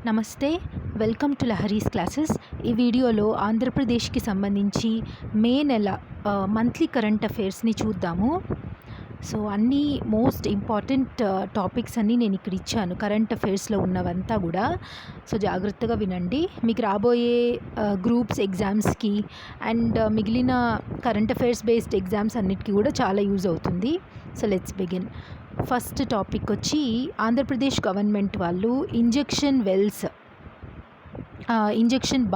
నమస్తే. Welcome to Lahari's classes. ఈ వీడియోలో ఆంధ్రప్రదేశ్కి సంబంధించి మే నెల మంత్లీ కరెంట్ అఫైర్స్ని చూద్దాము. సో అన్నీ మోస్ట్ ఇంపార్టెంట్ టాపిక్స్ అన్నీ నేను ఇక్కడ ఇచ్చాను, కరెంట్ అఫైర్స్లో ఉన్నవంతా కూడా. సో జాగ్రత్తగా వినండి. మీకు రాబోయే గ్రూప్స్ ఎగ్జామ్స్కి అండ్ మిగిలిన కరెంట్ అఫైర్స్ బేస్డ్ ఎగ్జామ్స్ అన్నిటికీ కూడా చాలా యూజ్ అవుతుంది. So let's begin. First topic వచ్చి ఆంధ్రప్రదేశ్ గవర్నమెంట్ వాళ్ళు ఇంజెక్షన్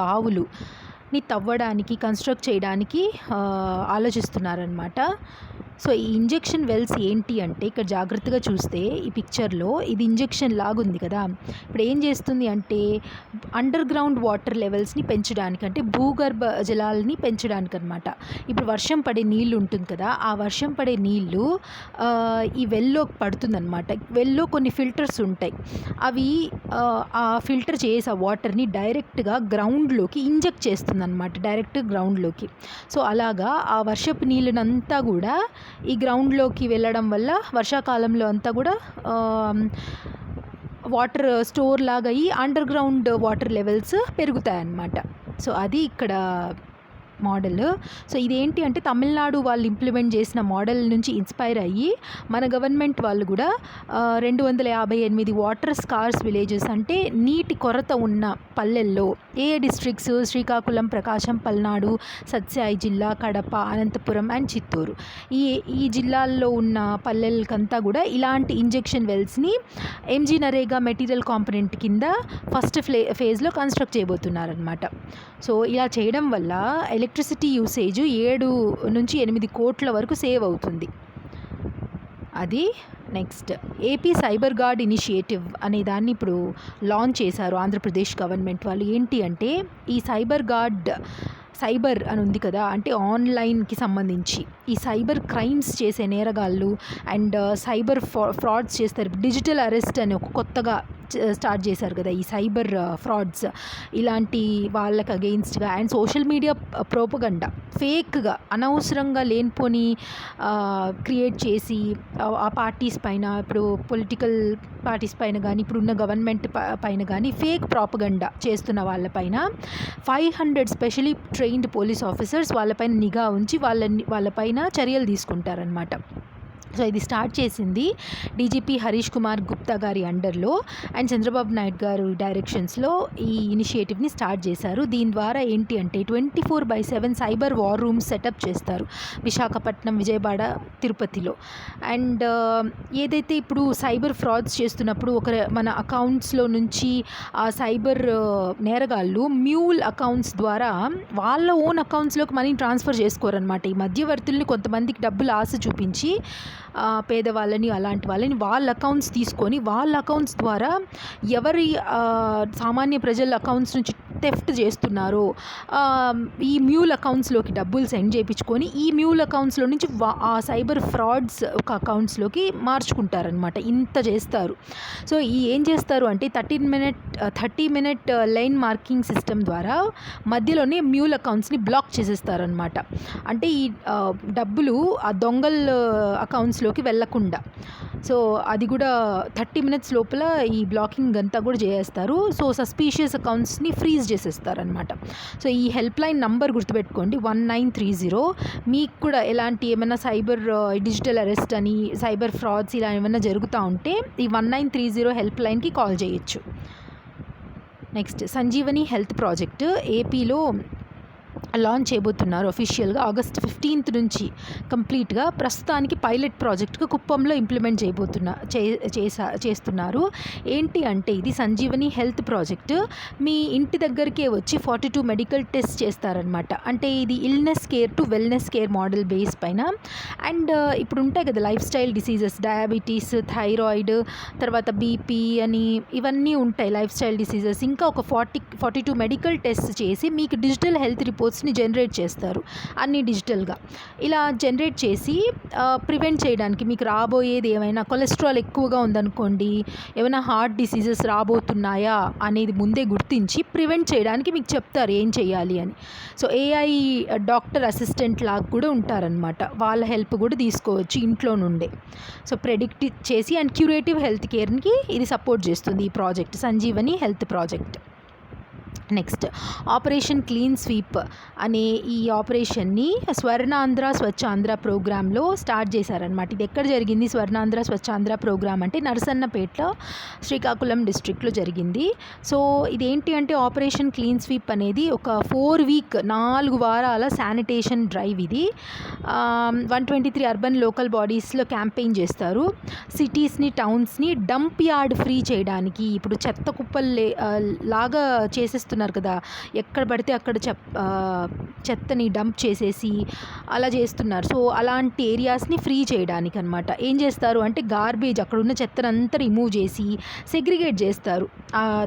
బావులుని తవ్వడానికి, కన్స్ట్రక్ట్ చేయడానికి ఆలోచిస్తున్నారనమాట. సో ఈ ఇంజెక్షన్ వెల్స్ ఏంటి అంటే, ఇక్కడ జాగ్రత్తగా చూస్తే ఈ పిక్చర్లో ఇది ఇంజెక్షన్ లాగుంది కదా. ఇప్పుడు ఏం చేస్తుంది అంటే అండర్ గ్రౌండ్ వాటర్ లెవెల్స్ని పెంచడానికి, అంటే భూగర్భ జలాలని పెంచడానికి అనమాట. ఇప్పుడు వర్షం పడే నీళ్ళు ఉంటుంది కదా, ఆ వర్షం పడే నీళ్ళు ఈ వెల్లోకి పడుతుందన్నమాట. వెల్లో కొన్ని ఫిల్టర్స్ ఉంటాయి, అవి ఆ ఫిల్టర్ చేసి ఆ వాటర్ని డైరెక్ట్గా గ్రౌండ్లోకి ఇంజెక్ట్ చేస్తుంది అనమాట, డైరెక్ట్ గ్రౌండ్లోకి. సో అలాగా ఆ వర్షపు నీళ్ళనంతా కూడా ఈ గ్రౌండ్లోకి వెళ్ళడం వల్ల వర్షాకాలంలో అంతా కూడా వాటర్ స్టోర్ లాగా అయ్యి అండర్ గ్రౌండ్ వాటర్ లెవెల్స్ పెరుగుతాయన్నమాట. సో అది ఇక్కడ మోడల్. సో ఇదేంటి అంటే తమిళనాడు వాళ్ళు ఇంప్లిమెంట్ చేసిన మోడల్ నుంచి ఇన్స్పైర్ అయ్యి మన గవర్నమెంట్ వాళ్ళు కూడా 258 వాటర్ స్కార్స్ విలేజెస్, అంటే నీటి కొరత ఉన్న పల్లెల్లో, ఏ డిస్ట్రిక్ట్స్ శ్రీకాకుళం, ప్రకాశం, పల్నాడు, సత్యసాయి జిల్లా, కడప, అనంతపురం అండ్ చిత్తూరు, ఈ జిల్లాల్లో ఉన్న పల్లెలకంతా కూడా ఇలాంటి ఇంజెక్షన్ వెల్స్ని ఎంజీ నరేగా మెటీరియల్ కాంపొనెంట్ కింద ఫస్ట్ ఫేజ్లో కన్స్ట్రక్ట్ చేయబోతున్నారనమాట. సో ఇలా చేయడం వల్ల ఎలక్ట్రిసిటీ యూసేజ్ 7 నుంచి 8 కోట్ల వరకు సేవ్ అవుతుంది. అది next AP cyber guard initiative అనే దాన్ని ఇప్పుడు లాంచ్ చేశారు ఆంధ్రప్రదేశ్ గవర్నమెంట్ వాళ్ళు. ఏంటి అంటే ఈ సైబర్ అని ఉంది కదా, అంటే ఆన్లైన్కి సంబంధించి ఈ సైబర్ క్రైమ్స్ చేసే నేరగాళ్ళు అండ్ సైబర్ ఫ్రాడ్స్ చేస్తారు. డిజిటల్ అరెస్ట్ అని ఒక కొత్తగా స్టార్ట్ చేశారు కదా, ఈ సైబర్ ఫ్రాడ్స్, ఇలాంటి వాళ్ళకి అగెయిన్స్ట్గా అండ్ సోషల్ మీడియా ప్రోపగండా ఫేక్గా అనవసరంగా లేనిపోని క్రియేట్ చేసి ఆ పార్టీస్ పైన, ఇప్పుడు పొలిటికల్ పార్టీస్ పైన కానీ, ఇప్పుడున్న గవర్నమెంట్ పైన కానీ ఫేక్ ప్రాపగండా చేస్తున్న వాళ్ళపైన 500 స్పెషలీ ట్రైన్డ్ పోలీస్ ఆఫీసర్స్ వాళ్ళపైన నిఘా ఉంచి వాళ్ళపైన చర్యలు తీసుకుంటారనమాట. సో ఇది స్టార్ట్ చేసింది డీజీపీ హరీష్ కుమార్ గుప్తా గారి అండర్లో అండ్ చంద్రబాబు నాయుడు గారు డైరెక్షన్స్లో ఈ ఇనిషియేటివ్ని స్టార్ట్ చేశారు. దీని ద్వారా ఏంటి అంటే 24/7 సైబర్ వార్ రూమ్స్ సెటప్ చేస్తారు విశాఖపట్నం, విజయవాడ, తిరుపతిలో. అండ్ ఏదైతే ఇప్పుడు సైబర్ ఫ్రాడ్స్ చేస్తున్నప్పుడు మన అకౌంట్స్లో నుంచి ఆ సైబర్ నేరగాళ్ళు మ్యూల్ అకౌంట్స్ ద్వారా వాళ్ళ ఓన్ అకౌంట్స్లోకి మనీ ట్రాన్స్ఫర్ చేసుకోరనమాట. ఈ మధ్యవర్తుల్ని కొంతమందికి డబ్బులు ఆశ చూపించి పేదవాళ్ళని, అలాంటి వాళ్ళని వాళ్ళ అకౌంట్స్ తీసుకొని వాళ్ళ అకౌంట్స్ ద్వారా ఎవరి సామాన్య ప్రజల అకౌంట్స్ నుంచి థెఫ్ట్ చేస్తున్నారో ఈ మ్యూల్ అకౌంట్స్లోకి డబ్బులు సెండ్ చేయించుకొని ఈ మ్యూల్ అకౌంట్స్లో నుంచి ఆ సైబర్ ఫ్రాడ్స్ ఒక అకౌంట్స్లోకి మార్చుకుంటారనమాట. ఇంత చేస్తారు. సో ఏం చేస్తారు అంటే 30 మినిట్ లైన్ మార్కింగ్ సిస్టమ్ ద్వారా మధ్యలోనే మ్యూల్ అకౌంట్స్ని బ్లాక్ చేసేస్తారనమాట. అంటే ఈ డబ్బులు ఆ దొంగల అకౌంట్స్లోకి వెళ్ళకుండా. సో అది కూడా 30 మినిట్స్ లోపల ఈ బ్లాకింగ్ అంతా కూడా చేస్తారు. సో సస్పీషియస్ అకౌంట్స్ని ఫ్రీజ్ చేసేస్తారనమాట. సో ఈ హెల్ప్ లైన్ నంబర్ గుర్తుపెట్టుకోండి, 1930. మీకు కూడా ఎలాంటి ఏమైనా సైబర్ డిజిటల్ అరెస్ట్ అని, సైబర్ ఫ్రాడ్స్ ఇలా ఏమైనా జరుగుతూ ఉంటే ఈ 1930 హెల్ప్ లైన్కి కాల్ చేయొచ్చు. నెక్స్ట్ సంజీవని హెల్త్ ప్రాజెక్ట్ ఏపీలో లాంచ్ చేయబోతున్నారు అఫీషియల్గా ఆగస్ట్ 15 నుంచి కంప్లీట్గా. ప్రస్తుతానికి పైలట్ ప్రాజెక్ట్గా కుప్పంలో ఇంప్లిమెంట్ చేస్తున్నారు. ఏంటి అంటే ఇది సంజీవని హెల్త్ ప్రాజెక్ట్ మీ ఇంటి దగ్గరికే వచ్చి 42 మెడికల్ టెస్ట్ చేస్తారనమాట. అంటే ఇది illness care to wellness care model base పైన. అండ్ ఇప్పుడు ఉంటాయి కదా life style diseases, diabetes, thyroid, తర్వాత బీపీ అని ఇవన్నీ ఉంటాయి లైఫ్ స్టైల్ డిసీజెస్. ఇంకా ఒక 42 మెడికల్ టెస్ట్ చేసి మీకు డిజిటల్ హెల్త్ రిపోర్ట్స్ రిపోర్ట్స్ని జనరేట్ చేస్తారు అన్నీ డిజిటల్గా. ఇలా జనరేట్ చేసి ప్రివెంట్ చేయడానికి మీకు రాబోయేది ఏమైనా కొలెస్ట్రాల్ ఎక్కువగా ఉందనుకోండి, ఏమైనా హార్ట్ డిసీజెస్ రాబోతున్నాయా అనేది ముందే గుర్తించి ప్రివెంట్ చేయడానికి మీకు చెప్తారు ఏం చేయాలి అని. సో ఏఐ డాక్టర్ అసిస్టెంట్ లాగా కూడా ఉంటారనమాట. వాళ్ళ హెల్ప్ కూడా తీసుకోవచ్చు ఇంట్లో నుండే. సో ప్రెడిక్ట్ చేసి అండ్ క్యూరేటివ్ హెల్త్ కేర్కి ఇది సపోర్ట్ చేస్తుంది ఈ project, Sanjeevani health project. Next operation clean sweep అనే ఈ ఆపరేషన్ని స్వర్ణాంధ్ర స్వచ్ఛాంధ్ర ప్రోగ్రాంలో స్టార్ట్ చేశారనమాట. ఇది ఎక్కడ జరిగింది? స్వర్ణాంధ్ర స్వచ్ఛాంధ్ర ప్రోగ్రామ్ అంటే నరసన్నపేట, శ్రీకాకుళం డిస్ట్రిక్ట్లో జరిగింది. సో ఇదేంటి అంటే ఆపరేషన్ క్లీన్ స్వీప్ అనేది ఒక 4 వీక్ 4 వారాల శానిటేషన్ డ్రైవ్. ఇది 123 అర్బన్ లోకల్ బాడీస్లో క్యాంపెయిన్ చేస్తారు. సిటీస్ని, టౌన్స్ని డంప్ యార్డ్ ఫ్రీ చేయడానికి. ఇప్పుడు చెత్త కుప్పలు లాగా చేసేస్తున్నారు కదా, ఎక్కడ పడితే అక్కడ చెత్తని డంప్ చేసేసి అలా చేస్తున్నారు. సో అలాంటి ఏరియాస్ని ఫ్రీ చేయడానికి అనమాట. ఏం చేస్తారు అంటే గార్బేజ్, అక్కడ ఉన్న చెత్తనంతా రిమూవ్ చేసి సెగ్రిగేట్ చేస్తారు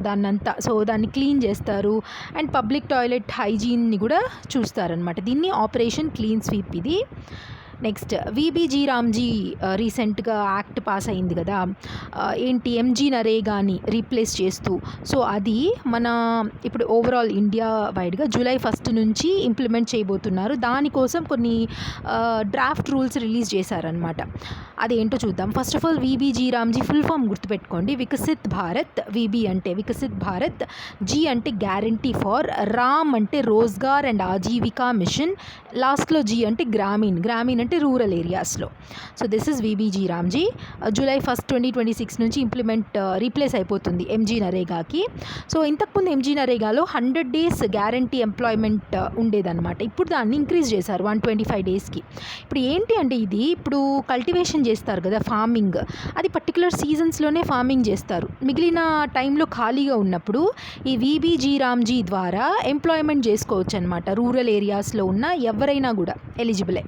దాన్నంతా. సో దాన్ని క్లీన్ చేస్తారు అండ్ పబ్లిక్ టాయిలెట్ హైజీన్ని కూడా చూస్తారనమాట. దీన్ని ఆపరేషన్ క్లీన్ స్వీప్ ఇది. నెక్స్ట్ విబిజీ రామ్జీ రీసెంట్గా యాక్ట్ పాస్ అయింది కదా, ఏంటి ఎంజీ నరేగాని రీప్లేస్ చేస్తూ. సో అది మన ఇప్పుడు ఓవరాల్ ఇండియా వైడ్గా జూలై 1 నుంచి ఇంప్లిమెంట్ చేయబోతున్నారు. దానికోసం కొన్ని డ్రాఫ్ట్ రూల్స్ రిలీజ్ చేశారనమాట. అదేంటో చూద్దాం. First of all VBG RAM G full form గుర్తుపెట్టుకోండి. వికసిత్ భారత్, విబి అంటే వికసిత్ భారత్, జీ అంటే గ్యారంటీ ఫార్, రామ్ అంటే రోజ్గార్ అండ్ ఆజీవికా మిషన్, లాస్ట్లో జీ అంటే గ్రామీణ్, గ్రామీణ్ అంటే రూరల్ ఏరియాస్లో. So this is VBG RAM G. July 1, 2026 నుంచి రీప్లేస్ అయిపోతుంది ఎంజీ నరేగాకి. సో ఇంతకుముందు ఎంజీ నరేగాలో 100 days గ్యారంటీ ఎంప్లాయ్మెంట్ ఉండేదన్నమాట. ఇప్పుడు దాన్ని ఇంక్రీజ్ చేశారు 125 daysకి. ఇప్పుడు ఏంటి అంటే ఇది ఇప్పుడు కల్టివేషన్ చేస్తారు కదా, ఫార్మింగ్, అది పర్టికులర్ సీజన్స్లోనే ఫార్మింగ్ చేస్తారు. మిగిలిన టైంలో ఖాళీగా ఉన్నప్పుడు ఈ విబిజీ రామ్జీ ద్వారా ఎంప్లాయ్మెంట్ చేసుకోవచ్చు అనమాట. రూరల్ ఏరియాస్లో ఉన్న ఎవరైనా కూడా ఎలిజిబులే.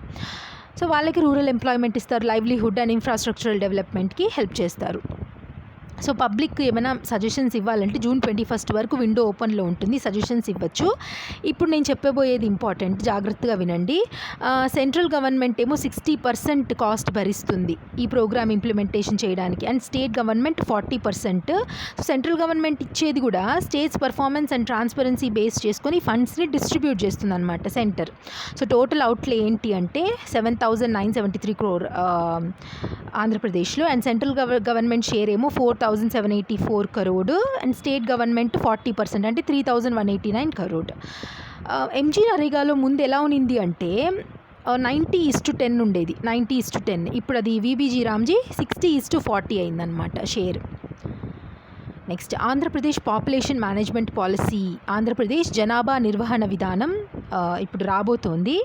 సో వాళ్ళకి రూరల్ ఎంప్లాయ్మెంట్ ఇస్తారు, లైవ్లీహుడ్ అండ్ ఇన్ఫ్రాస్ట్రక్చరల్ డెవలప్మెంట్కి హెల్ప్ చేస్తారు. సో పబ్లిక్ ఏమైనా సజెషన్స్ ఇవ్వాలంటే June 21 వరకు విండో ఓపెన్లో ఉంటుంది, సజెషన్స్ ఇవ్వచ్చు. ఇప్పుడు నేను చెప్పబోయేది ఇంపార్టెంట్, జాగ్రత్తగా వినండి. సెంట్రల్ గవర్నమెంట్ ఏమో 60% కాస్ట్ భరిస్తుంది ఈ ప్రోగ్రామ్ ఇంప్లిమెంటేషన్ చేయడానికి, and state government 40%. So central government ఇచ్చేది కూడా states performance and transparency base చేసుకొని ఫండ్స్ని డిస్ట్రిబ్యూట్ చేస్తుంది అనమాట సెంటర్. సో టోటల్ అవుట్లే ఏంటి అంటే 7,973 crore ఆంధ్రప్రదేశ్లో, అండ్ సెంట్రల్ గవర్నమెంట్ షేర్ ఏమో 4,784 crore, అండ్ స్టేట్ గవర్నమెంట్ 40% అంటే 3,189 crore. ఎంజీ నరేగాలో ముందు ఎలా ఉన్నింది అంటే 90:10 ఉండేది, 90:10. ఇప్పుడు అది విబిజీ రామ్జీ 60:40 అయిందనమాట share. Next Andhra Pradesh population management policy, Andhra Pradesh జనాభా నిర్వహణ విధానం ఇప్పుడు రాబోతోంది.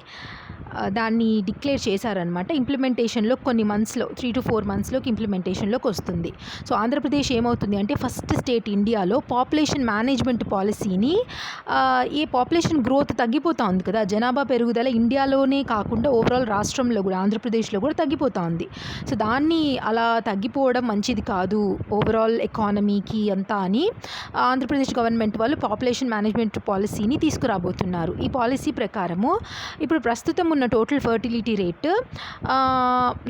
దాన్ని డిక్లేర్ చేశారనమాట. ఇంప్లిమెంటేషన్లో కొన్ని మంత్స్లో 3 to 4 monthsలోకి ఇంప్లిమెంటేషన్లోకి వస్తుంది. సో ఆంధ్రప్రదేశ్ ఏమవుతుంది అంటే ఫస్ట్ స్టేట్ ఇండియాలో పాపులేషన్ మేనేజ్మెంట్ పాలసీని, ఏ పాపులేషన్ గ్రోత్ తగ్గిపోతూ ఉంది కదా, జనాభా పెరుగుదల ఇండియాలోనే కాకుండా ఓవరాల్ రాష్ట్రంలో కూడా ఆంధ్రప్రదేశ్లో కూడా తగ్గిపోతూ ఉంది. సో దాన్ని అలా తగ్గిపోవడం మంచిది కాదు ఓవరాల్ ఎకానమీకి అంతా అని ఆంధ్రప్రదేశ్ గవర్నమెంట్ వాళ్ళు పాపులేషన్ మేనేజ్మెంట్ పాలసీని తీసుకురాబోతున్నారు. ఈ పాలసీ ప్రకారము ఇప్పుడు ప్రస్తుతం ఉన్న టోటల్ ఫర్టిలిటీ రేట్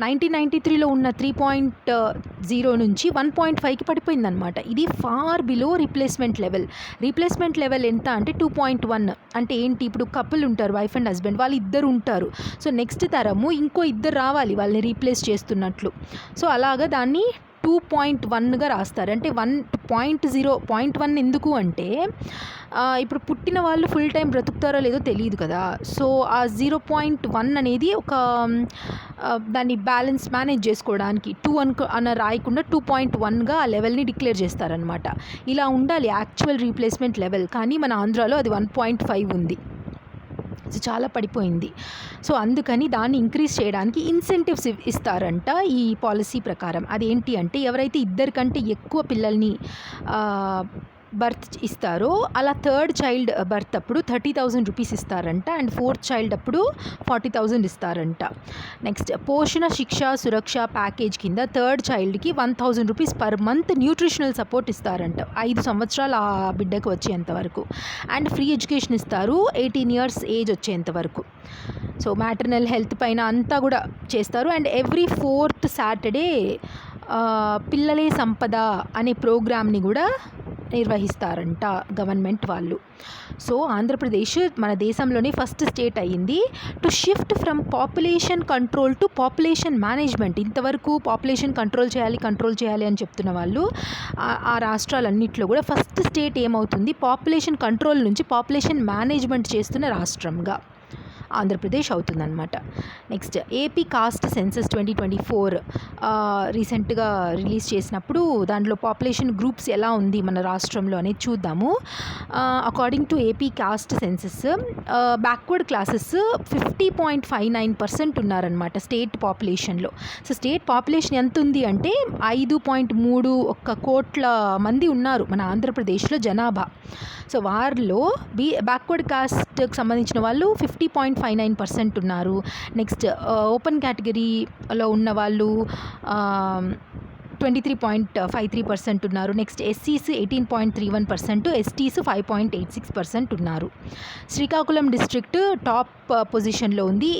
1993లో ఉన్న 3.0 నుంచి 1.5కి పడిపోయిందనమాట. ఇది ఫార్ బిలో రీప్లేస్మెంట్ లెవెల్ ఎంత అంటే 2.1. అంటే ఏంటి, ఇప్పుడు కపుల్ ఉంటారు, వైఫ్ అండ్ హస్బెండ్, వాళ్ళు ఇద్దరు ఉంటారు. సో నెక్స్ట్ తరము ఇంకో ఇద్దరు రావాలి వాళ్ళని రీప్లేస్ చేస్తున్నట్లు. సో అలాగా దాన్ని 2.1గా రాస్తారు. అంటే 1.1 ఎందుకు అంటే ఇప్పుడు పుట్టిన వాళ్ళు ఫుల్ టైం బ్రతుకుతారో లేదో తెలియదు కదా. సో ఆ 0.1 అనేది ఒక దాన్ని బ్యాలెన్స్ మేనేజ్ చేసుకోవడానికి 2 అన్న రాయకుండా 2.1గా ఆ లెవెల్ని డిక్లేర్ చేస్తారనమాట. ఇలా ఉండాలి యాక్చువల్ రీప్లేస్మెంట్ లెవెల్, కానీ మన ఆంధ్రాలో అది 1.5 ఉంది. సో చాలా పడిపోయింది. సో అందుకని దాన్ని ఇంక్రీజ్ చేయడానికి ఇన్సెంటివ్స్ ఇస్తారంట ఈ పాలసీ ప్రకారం. అదేంటి అంటే ఎవరైతే 2 కంటే ఎక్కువ పిల్లల్ని బర్త్ ఇస్తారో అలా థర్డ్ చైల్డ్ బర్త్ అప్పుడు 30,000 రూపీస్ ఇస్తారంట. అండ్ ఫోర్త్ చైల్డ్ అప్పుడు 40,000 ఇస్తారంట. నెక్స్ట్ పోషణ శిక్ష సురక్ష ప్యాకేజ్ కింద థర్డ్ చైల్డ్కి 1,000 rupees per month nutritional support ఇస్తారంట 5 సంవత్సరాలు ఆ బిడ్డకు వచ్చేంత వరకు. అండ్ ఫ్రీ ఎడ్యుకేషన్ ఇస్తారు 18 ఇయర్స్ ఏజ్ వచ్చేంత వరకు. సో మ్యాటర్నల్ హెల్త్ పైన అంతా కూడా చేస్తారు. అండ్ ఎవ్రీ 4th సాటర్డే పిల్లలే సంపద అనే ప్రోగ్రామ్ని కూడా నిర్వహిస్తారంట గవర్నమెంట్ వాళ్ళు. సో ఆంధ్రప్రదేశ్ మన దేశంలోనే ఫస్ట్ స్టేట్ అయ్యింది to shift from population control to population management. ఇంతవరకు పాపులేషన్ కంట్రోల్ చేయాలి అని చెప్తున్న వాళ్ళు ఆ రాష్ట్రాలన్నింటిలో కూడా ఫస్ట్ స్టేట్ ఏమవుతుంది, పాపులేషన్ కంట్రోల్ నుంచి పాపులేషన్ మేనేజ్మెంట్ చేస్తున్న రాష్ట్రంగా ఆంధ్రప్రదేశ్ అవుతుందన్నమాట. నెక్స్ట్ ఏపీ కాస్ట్ సెన్సస్ 2024 రీసెంట్గా రిలీజ్ చేసినప్పుడు దాంట్లో పాపులేషన్ గ్రూప్స్ ఎలా ఉంది మన రాష్ట్రంలో అనేది చూద్దాము. According to AP cost census backward classes 50.59% ఉన్నారనమాట స్టేట్ పాపులేషన్లో. సో స్టేట్ పాపులేషన్ ఎంత ఉంది అంటే 5.31 కోట్ల మంది ఉన్నారు మన ఆంధ్రప్రదేశ్లో జనాభా. సో వారిలో బ్యాక్వర్డ్ కాస్ట్కి సంబంధించిన వాళ్ళు 50.59% ఉన్నారు. నెక్స్ట్ ఓపెన్ కేటగిరీలో ఉన్న వాళ్ళు 23.53% ఉన్నారు. నెక్స్ట్ ఎస్సీస్ 18.31%, ఎస్టీస్ 5.86% ఉన్నారు. శ్రీకాకుళం డిస్ట్రిక్ట్ టాప్ పొజిషన్లో ఉంది.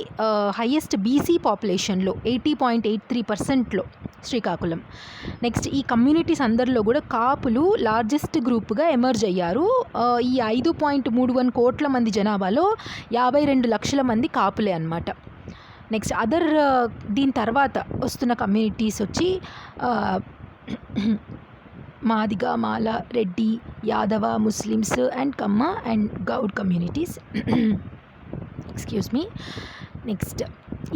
హైయెస్ట్ బీసీ పాపులేషన్లో 80.83%లో శ్రీకాకుళం. నెక్స్ట్ ఈ కమ్యూనిటీస్ అందరిలో కూడా కాపులు లార్జెస్ట్ గ్రూప్గా ఎమర్జ్ అయ్యారు. ఈ 5.31 కోట్ల మంది జనాభాలో 52 లక్షల మంది కాపులే అన్నమాట. నెక్స్ట్ దీని తర్వాత వస్తున్న కమ్యూనిటీస్ వచ్చి Madiga, Mala, Reddy, Yadava, Muslims and Kamma and Goud communities. Excuse me. Next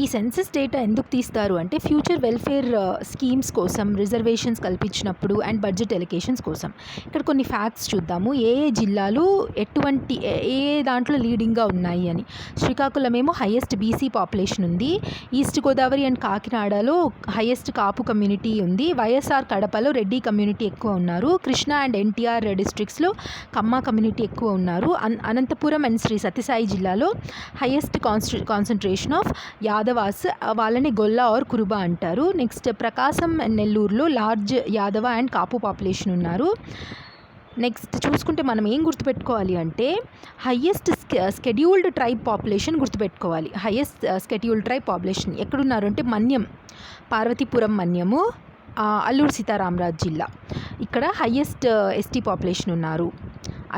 ఈ సెన్సస్ డేటా ఎందుకు తీస్తారు అంటే ఫ్యూచర్ వెల్ఫేర్ స్కీమ్స్ కోసం, రిజర్వేషన్స్ కల్పించినప్పుడు అండ్ బడ్జెట్ ఎలికేషన్స్ కోసం. ఇక్కడ కొన్ని ఫ్యాక్ట్స్ చూద్దాము. ఏ జిల్లాలు ఏ దాంట్లో లీడింగ్గా ఉన్నాయి అని. శ్రీకాకుళం ఏమో హైయెస్ట్ బీసీ పాపులేషన్ ఉంది. ఈస్ట్ గోదావరి అండ్ కాకినాడలో హైయెస్ట్ కాపు కమ్యూనిటీ ఉంది. వైఎస్ఆర్ కడపలో రెడ్డి కమ్యూనిటీ ఎక్కువ ఉన్నారు. కృష్ణా అండ్ ఎన్టీఆర్ డిస్ట్రిక్ట్స్లో కమ్మ కమ్యూనిటీ ఎక్కువ ఉన్నారు. అనంతపురం అండ్ శ్రీ సత్యసాయి జిల్లాలో హైయెస్ట్ కాన్సన్ట్రేషన్ ఆఫ్ యాదవాస్, వాళ్ళని గొల్ల ఆర్ కురుబా అంటారు. నెక్స్ట్ ప్రకాశం అండ్ నెల్లూరులో large Yadava and Kapu population ఉన్నారు. నెక్స్ట్ చూసుకుంటే మనం ఏం గుర్తుపెట్టుకోవాలి అంటే హైయెస్ట్ స్కెడ్యూల్డ్ ట్రైబ్ పాపులేషన్ గుర్తుపెట్టుకోవాలి. హైయెస్ట్ స్కెడ్యూల్డ్ ట్రైబ్ పాపులేషన్ ఎక్కడున్నారు అంటే మన్యం, పార్వతీపురం మన్యము, అల్లూరు సీతారామరాజు జిల్లా. ఇక్కడ హైయెస్ట్ ఎస్టీ పాపులేషన్ ఉన్నారు.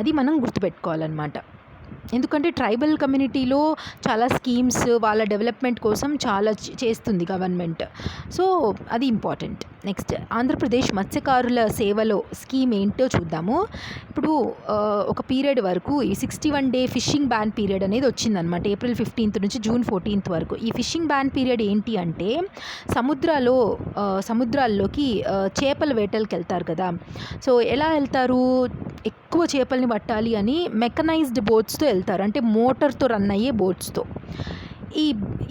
అది మనం గుర్తుపెట్టుకోవాలన్నమాట. ఎందుకంటే ట్రైబల్ కమ్యూనిటీలో చాలా స్కీమ్స్ వాళ్ళ డెవలప్మెంట్ కోసం చాలా చేస్తుంది గవర్నమెంట్. సో అది ఇంపార్టెంట్. నెక్స్ట్ ఆంధ్రప్రదేశ్ మత్స్యకారుల సేవలో స్కీమ్ ఏంటో చూద్దాము. ఇప్పుడు ఒక పీరియడ్ వరకు ఈ 61 డే ఫిషింగ్ బ్యాన్ పీరియడ్ అనేది వచ్చిందనమాట. ఏప్రిల్ 15th నుంచి జూన్ 14th వరకు. ఈ ఫిషింగ్ బ్యాన్ పీరియడ్ ఏంటి అంటే సముద్రాల్లోకి చేపల వేటలకు వెళ్తారు కదా. సో ఎలా వెళ్తారు, ఎక్కువ చేపల్ని పట్టాలి అని మెకనైజ్డ్ బోట్స్తో వెళ్తారు, అంటే మోటార్తో రన్ అయ్యే బోట్స్తో.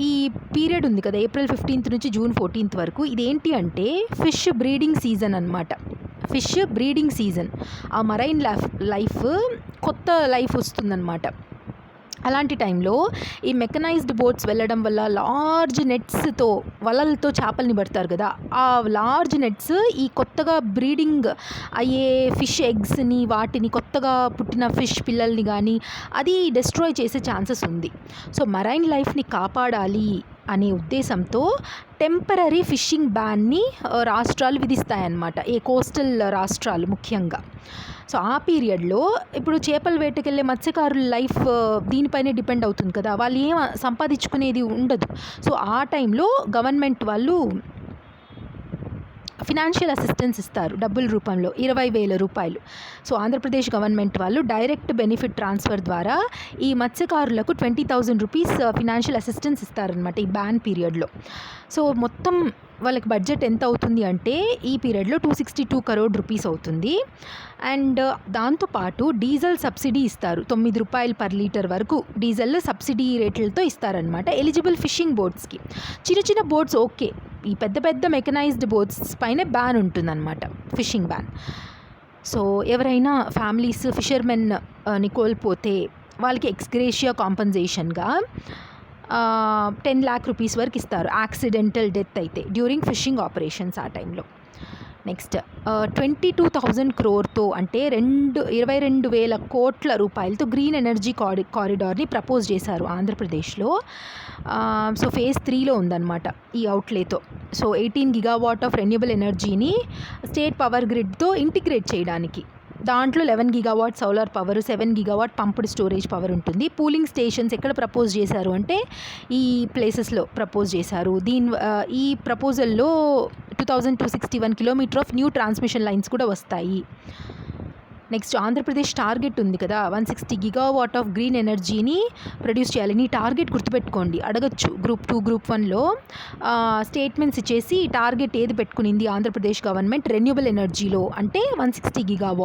ఈ పీరియడ్ ఉంది కదా ఏప్రిల్ 15th నుంచి జూన్ 14th వరకు, ఇదేంటి అంటే ఫిష్ బ్రీడింగ్ సీజన్ అనమాట. Fish breeding season. ఆ మరైన్ లైఫ్ కొత్త లైఫ్ వస్తుందన్నమాట. అలాంటి టైంలో ఈ మెకనైజ్డ్ బోట్స్ వెళ్ళడం వల్ల లార్జ్ నెట్స్తో వలలతో చేపల్ని పడతారు కదా. ఆ లార్జ్ నెట్స్ ఈ కొత్తగా బ్రీడింగ్ అయ్యే ఫిష్ ఎగ్స్ని, వాటిని కొత్తగా పుట్టిన ఫిష్ పిల్లల్ని కానీ అది డిస్ట్రాయ్ చేసే ఛాన్సెస్ ఉంది. సో మరైన్ లైఫ్ని కాపాడాలి అనే ఉద్దేశంతో టెంపరరీ ఫిషింగ్ బ్యాన్ని రాష్ట్రాలు విధిస్తాయన్నమాట, ఏ కోస్టల్ రాష్ట్రాలు ముఖ్యంగా. సో ఆ పీరియడ్లో ఇప్పుడు చేపల వేటకెళ్ళే మత్స్యకారుల లైఫ్ దీనిపైనే డిపెండ్ అవుతుంది కదా, వాళ్ళు ఏం సంపాదించుకునేది ఉండదు. సో ఆ టైంలో గవర్నమెంట్ వాళ్ళు ఫినాన్షియల్ అసిస్టెన్స్ ఇస్తారు డబ్బుల రూపంలో 20,000 రూపాయలు. సో ఆంధ్రప్రదేశ్ గవర్నమెంట్ వాళ్ళు డైరెక్ట్ బెనిఫిట్ ట్రాన్స్ఫర్ ద్వారా ఈ మత్స్యకారులకు 20,000 రూపీస్ ఫినాన్షియల్ అసిస్టెన్స్ ఇస్తారనమాట ఈ బ్యాన్ పీరియడ్లో. సో మొత్తం వాళ్ళకి బడ్జెట్ ఎంత అవుతుంది అంటే ఈ పీరియడ్లో 262 crore రూపీస్ అవుతుంది. అండ్ దాంతోపాటు డీజిల్ సబ్సిడీ ఇస్తారు, 9 రూపాయలు పర్ లీటర్ వరకు డీజిల్ సబ్సిడీ రేట్లతో ఇస్తారనమాట ఎలిజిబుల్ ఫిషింగ్ బోట్స్కి. చిన్న చిన్న బోట్స్ ఓకే, ఈ పెద్ద పెద్ద మెకనైజ్డ్ బోట్స్ పైన బ్యాన్ ఉంటుందన్నమాట, ఫిషింగ్ బ్యాన్. సో ఎవరైనా ఫ్యామిలీస్ ఫిషర్మెన్ని కోల్పోతే వాళ్ళకి ఎక్స్గ్రేషియా కాంపన్సేషన్గా 10 lakh రూపీస్ వరకు ఇస్తారు యాక్సిడెంటల్ డెత్ అయితే డ్యూరింగ్ ఫిషింగ్ ఆపరేషన్స్ ఆ టైంలో. నెక్స్ట్ 22,000 crore అంటే 22,000 కోట్ల రూపాయలతో గ్రీన్ ఎనర్జీ కారిడార్ని ప్రపోజ్ చేశారు ఆంధ్రప్రదేశ్లో. సో ఫేజ్ 3లో ఉందన్నమాట ఈ అవుట్లేతో. సో 18 GW ఆఫ్ రెన్యూబుల్ ఎనర్జీని స్టేట్ పవర్ గ్రిడ్తో ఇంటిగ్రేట్ చేయడానికి. దాంట్లో 11 GW solar power, 7 GW pumped storage power ఉంటుంది. పూలింగ్ స్టేషన్స్ ఎక్కడ ప్రపోజ్ చేశారు అంటే ఈ ప్లేసెస్లో ప్రపోజ్ చేశారు. ఈ ప్రపోజల్లో 2,261 kilometre of new transmission lines కూడా వస్తాయి. నెక్స్ట్ ఆంధ్రప్రదేశ్ టార్గెట్ ఉంది కదా, 160 GW ఆఫ్ గ్రీన్ ఎనర్జీని ప్రొడ్యూస్ చేయాలి. నీ టార్గెట్ గుర్తుపెట్టుకోండి, అడగచ్చు గ్రూప్ 2 గ్రూప్ 1లో స్టేట్మెంట్స్ ఇచ్చేసి టార్గెట్ ఏది పెట్టుకునింది ఆంధ్రప్రదేశ్ గవర్నమెంట్ రెన్యూబుల్ ఎనర్జీలో అంటే 160 GW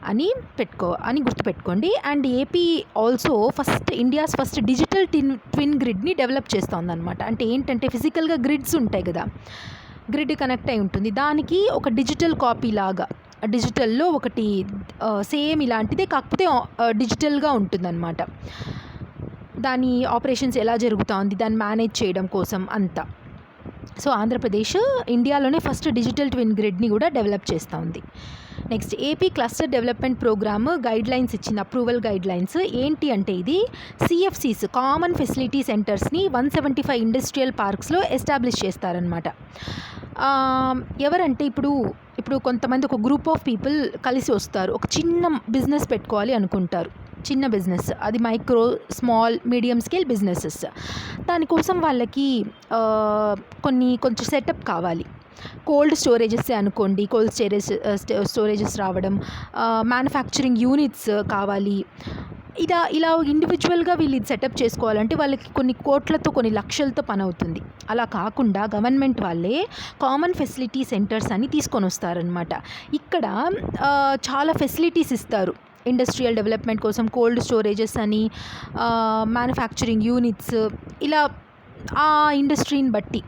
అని గుర్తుపెట్టుకోండి. And AP also India's first digital twin గ్రిడ్ని డెవలప్ చేస్తోందన్నమాట. అంటే ఏంటంటే ఫిజికల్గా గ్రిడ్స్ ఉంటాయి కదా, గ్రిడ్ కనెక్ట్ అయి ఉంటుంది, దానికి ఒక డిజిటల్ కాపీ లాగా డిజిటల్లో ఒకటి సేమ్ ఇలాంటిదే కాకపోతే డిజిటల్గా ఉంటుందన్నమాట. దాని ఆపరేషన్స్ ఎలా జరుగుతుంది దాన్ని మేనేజ్ చేయడం కోసం అంతా. సో ఆంధ్రప్రదేశ్ ఇండియాలోనే ఫస్ట్ డిజిటల్ ట్విన్ గ్రిడ్ని కూడా డెవలప్ చేస్తూ ఉంది. Next AP cluster development programme guidelines ఇచ్చింది, అప్రూవల్ గైడ్లైన్స్. ఏంటి అంటే ఇది CFCs కామన్ ఫెసిలిటీ సెంటర్స్ని 175 ఇండస్ట్రియల్ పార్క్స్లో ఎస్టాబ్లిష్ చేస్తారనమాట. ఎవరంటే ఇప్పుడు కొంతమంది ఒక గ్రూప్ ఆఫ్ పీపుల్ కలిసి వస్తారు, ఒక చిన్న బిజినెస్ పెట్టుకోవాలి అనుకుంటారు. చిన్న బిజినెస్, అది micro small medium scale businesses. దానికోసం వాళ్ళకి కొంచెం సెటప్ కావాలి. కోల్డ్ స్టోరేజెస్ అనుకోండి, కోల్డ్ స్టోరేజెస్ రావడం, మ్యానుఫ్యాక్చరింగ్ యూనిట్స్ కావాలి. ఇలా ఇండివిజువల్గా వీళ్ళు ఇది సెటప్ చేసుకోవాలంటే వాళ్ళకి కొన్ని కోట్లతో కొన్ని లక్షలతో పని అవుతుంది. అలా కాకుండా గవర్నమెంట్ వాళ్ళే కామన్ ఫెసిలిటీ సెంటర్స్ అని తీసుకొని వస్తారనమాట. ఇక్కడ చాలా ఫెసిలిటీస్ ఇస్తారు ఇండస్ట్రియల్ డెవలప్మెంట్ కోసం, కోల్డ్ స్టోరేజెస్ అని, మ్యానుఫ్యాక్చరింగ్ యూనిట్స్, ఇలా ఆ ఇండస్ట్రీని బట్టి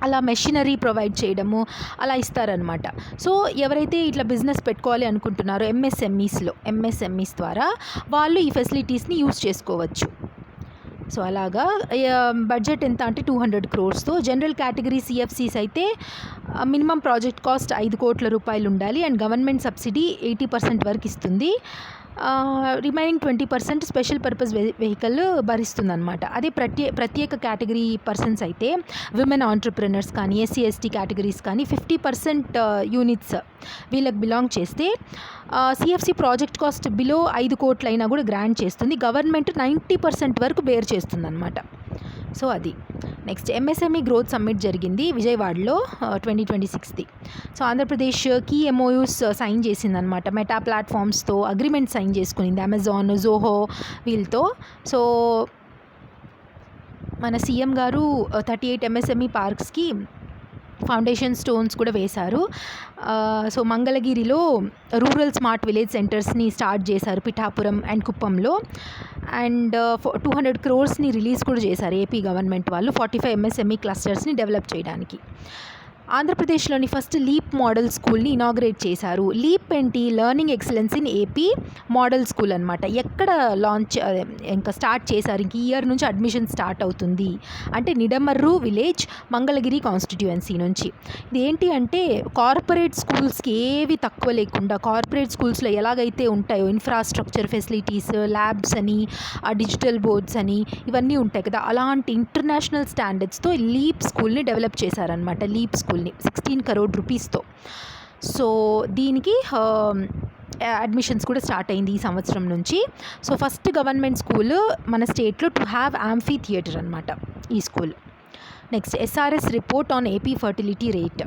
అలా మెషినరీ ప్రొవైడ్ చేయడము అలా ఇస్తారనమాట. సో ఎవరైతే ఇట్లా బిజినెస్ పెట్టుకోవాలి అనుకుంటున్నారో ఎంఎస్ఎంఈస్ ద్వారా వాళ్ళు ఈ ఫెసిలిటీస్ని యూజ్ చేసుకోవచ్చు. సో అలాగా బడ్జెట్ ఎంత అంటే 200 crores. జనరల్ కేటగిరీ CFCs అయితే మినిమం ప్రాజెక్ట్ కాస్ట్ 5 కోట్ల రూపాయలు ఉండాలి అండ్ గవర్నమెంట్ సబ్సిడీ 80% వరకు ఇస్తుంది. రిమైనింగ్ 20% స్పెషల్ పర్పస్ వెహికల్ భరిస్తుందన్నమాట. అదే ప్రత్యేక కేటగిరీ పర్సన్స్ అయితే విమెన్ ఆంటర్ప్రెనర్స్ కానీ, SC/ST కేటగిరీస్ కానీ 50% యూనిట్స్ వీళ్ళకి బిలాంగ్ చేస్తే CFC ప్రాజెక్ట్ కాస్ట్ బిలో 5 కోట్లు అయినా కూడా గ్రాంట్ చేస్తుంది. గవర్నమెంట్ 90% వరకు బేర్ చేస్తుందన్నమాట. సో అది. నెక్స్ట్ MSME గ్రోత్ సమ్మిట్ జరిగింది విజయవాడలో 2026ది. So Andhra Pradesh key MOUs sign చేసిందనమాట. మెటా ప్లాట్ఫామ్స్తో అగ్రిమెంట్ సైన్ చేసుకునింది, అమెజాన్, జోహో వీళ్ళతో. సో మన సీఎం గారు 38 MSME పార్క్స్కి ఫౌండేషన్ స్టోన్స్ కూడా వేశారు. సో మంగళగిరిలో రూరల్ స్మార్ట్ విలేజ్ సెంటర్స్ని స్టార్ట్ చేశారు, పిఠాపురం అండ్ కుప్పంలో. అండ్ 200 crores రిలీజ్ కూడా చేశారు ఏపీ గవర్నమెంట్ వాళ్ళు 45 MSME క్లస్టర్స్ని డెవలప్ చేయడానికి. ఆంధ్రప్రదేశ్లోని ఫస్ట్ లీప్ మోడల్ స్కూల్ని ఇనాగ్రేట్ చేశారు. లీప్ ఏంటి? Learning excellence in AP model school అనమాట. ఎక్కడ ఇంకా స్టార్ట్ చేశారు, ఇంక ఈ ఇయర్ నుంచి అడ్మిషన్ స్టార్ట్ అవుతుంది అంటే నిడమర్రు విలేజ్, మంగళగిరి కాన్స్టిట్యుయెన్సీ నుంచి. ఇది ఏంటి అంటే కార్పొరేట్ స్కూల్స్కి ఏవి తక్కువ లేకుండా, కార్పొరేట్ స్కూల్స్లో ఎలాగైతే ఉంటాయో ఇన్ఫ్రాస్ట్రక్చర్ ఫెసిలిటీస్, ల్యాబ్స్ అని, డిజిటల్ బోర్డ్స్ అని ఇవన్నీ ఉంటాయి కదా, అలాంటి ఇంటర్నేషనల్ స్టాండర్డ్స్తో లీప్ స్కూల్ని డెవలప్ చేశారనమాట. లీప్ స్కూల్ని 16 crore రూపీస్తో. సో దీనికి అడ్మిషన్స్ కూడా స్టార్ట్ అయింది ఈ సంవత్సరం నుంచి. సో ఫస్ట్ గవర్నమెంట్ స్కూల్ మన స్టేట్లో టు హ్యావ్ యాంఫీ థియేటర్ అనమాట ఈ school. Next SRS report on AP fertility rate.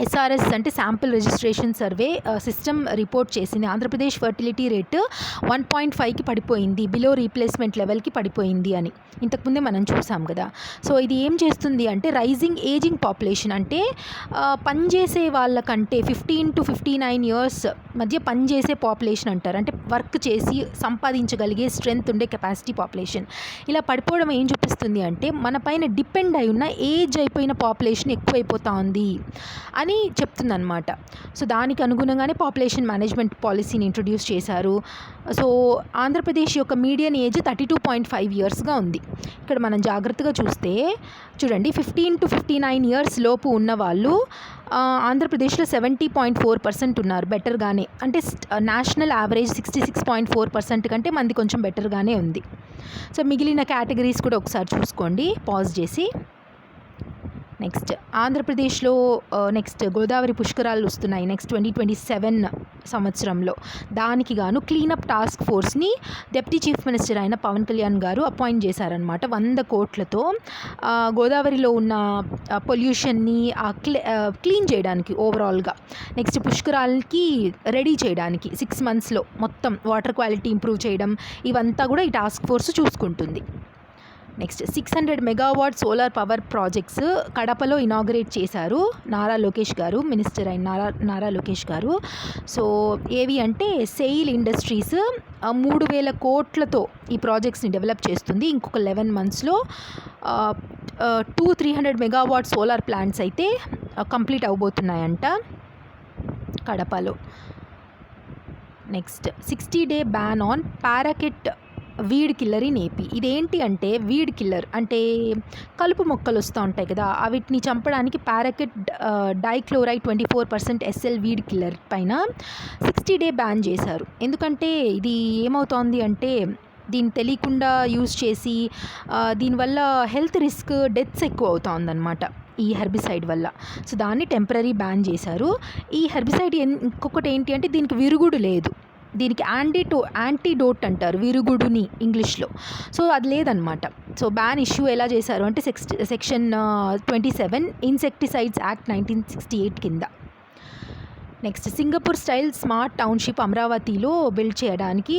SRS అంటే sample registration survey system report చేసింది. ఆంధ్రప్రదేశ్ ఫర్టిలిటీ రేటు 1.5కి పడిపోయింది, బిలో రీప్లేస్మెంట్ లెవెల్కి పడిపోయింది అని ఇంతకుముందే మనం చూసాం కదా. సో ఇది ఏం చేస్తుంది అంటే రైజింగ్ ఏజింగ్ పాపులేషన్, అంటే పనిచేసే వాళ్ళకంటే 15 to 59 years మధ్య పనిచేసే పాపులేషన్ అంటారు. అంటే వర్క్ చేసి సంపాదించగలిగే స్ట్రెంగ్త్ ఉండే కెపాసిటీ పాపులేషన్ ఇలా పడిపోవడం ఏం చూపిస్తుంది అంటే మన పైన డిపెండ్ అయి ఉన్న ఏజ్ అయిపోయిన పాపులేషన్ ఎక్కువైపోతూ ఉంది అని చెప్తుందన్నమాట. సో దానికి అనుగుణంగానే పాపులేషన్ మేనేజ్మెంట్ పాలసీని ఇంట్రొడ్యూస్ చేశారు. సో ఆంధ్రప్రదేశ్ యొక్క మీడియన్ ఏజ్ 32.5 ఇయర్స్గా ఉంది. ఇక్కడ మనం జాగ్రత్తగా చూస్తే చూడండి, 15 to 59 ఇయర్స్ లోపు ఉన్న వాళ్ళు ఆంధ్రప్రదేశ్లో 70.4% ఉన్నారు, బెటర్గానే. అంటే నేషనల్ యావరేజ్ 66.4% కంటే మంది కొంచెం బెటర్గానే ఉంది. సో మిగిలిన కేటగిరీస్ కూడా ఒకసారి చూసుకోండి పాజ్ చేసి. నెక్స్ట్ ఆంధ్రప్రదేశ్లో నెక్స్ట్ గోదావరి పుష్కరాలు వస్తున్నాయి నెక్స్ట్ 2027 సంవత్సరంలో. దానికి గాను క్లీనప్ టాస్క్ ఫోర్స్ని డిప్యూటీ చీఫ్ మినిస్టర్ అయిన పవన్ కళ్యాణ్ గారు అపాయింట్ చేశారనమాట. 100 కోట్లతో గోదావరిలో ఉన్న పొల్యూషన్ని క్లీన్ చేయడానికి ఓవరాల్గా, నెక్స్ట్ పుష్కరాలకి రెడీ చేయడానికి 6 monthsలో మొత్తం వాటర్ క్వాలిటీ ఇంప్రూవ్ చేయడం, ఇవంతా కూడా ఈ టాస్క్ ఫోర్స్ చూసుకుంటుంది. Next 600 megawatt solar power projects కడపలో ఇనాగరేట్ చేశారు నారా లోకేష్ గారు, మినిస్టర్ అయిన నారా లోకేష్ గారు. సో ఏవి అంటే సెయిల్ ఇండస్ట్రీస్ 3,000 కోట్లతో ఈ ప్రాజెక్ట్స్ని డెవలప్ చేస్తుంది. ఇంకొక 11 monthsలో 300 మెగావాట్ సోలార్ ప్లాంట్స్ అయితే కంప్లీట్ అవబోతున్నాయంట కడపలో. Next 60-day ban on paraquat weed killer in AP. ఇదేంటి అంటే, వీడ్ కిల్లర్ అంటే కలుపు మొక్కలు వస్తూ ఉంటాయి కదా, వీటిని చంపడానికి పారాకెట్ డైక్లోరైడ్ 24% SL వీడ్ కిల్లర్ పైన 60-day బ్యాన్ చేశారు. ఎందుకంటే ఇది ఏమవుతోంది అంటే, దీన్ని తెలియకుండా యూజ్ చేసి దీనివల్ల హెల్త్ రిస్క్, డెత్స్ ఎక్కువ అవుతుందన్నమాట ఈ హెర్బిసైడ్ వల్ల. సో దాన్ని టెంపరరీ బ్యాన్ చేశారు. ఈ హెర్బిసైడ్ ఇంకొకటి ఏంటి అంటే, దీనికి విరుగుడు లేదు, దీనికి యాంటీడోట్ అంటారు విరుగుడుని ఇంగ్లీష్లో. సో అది లేదనమాట. సో బ్యాన్ ఇష్యూ ఎలా చేశారు అంటే, సెక్షన్ 27 ఇన్సెక్టిసైడ్స్ యాక్ట్ 1968 కింద. Next Singapore style smart township అమరావతిలో బిల్డ్ చేయడానికి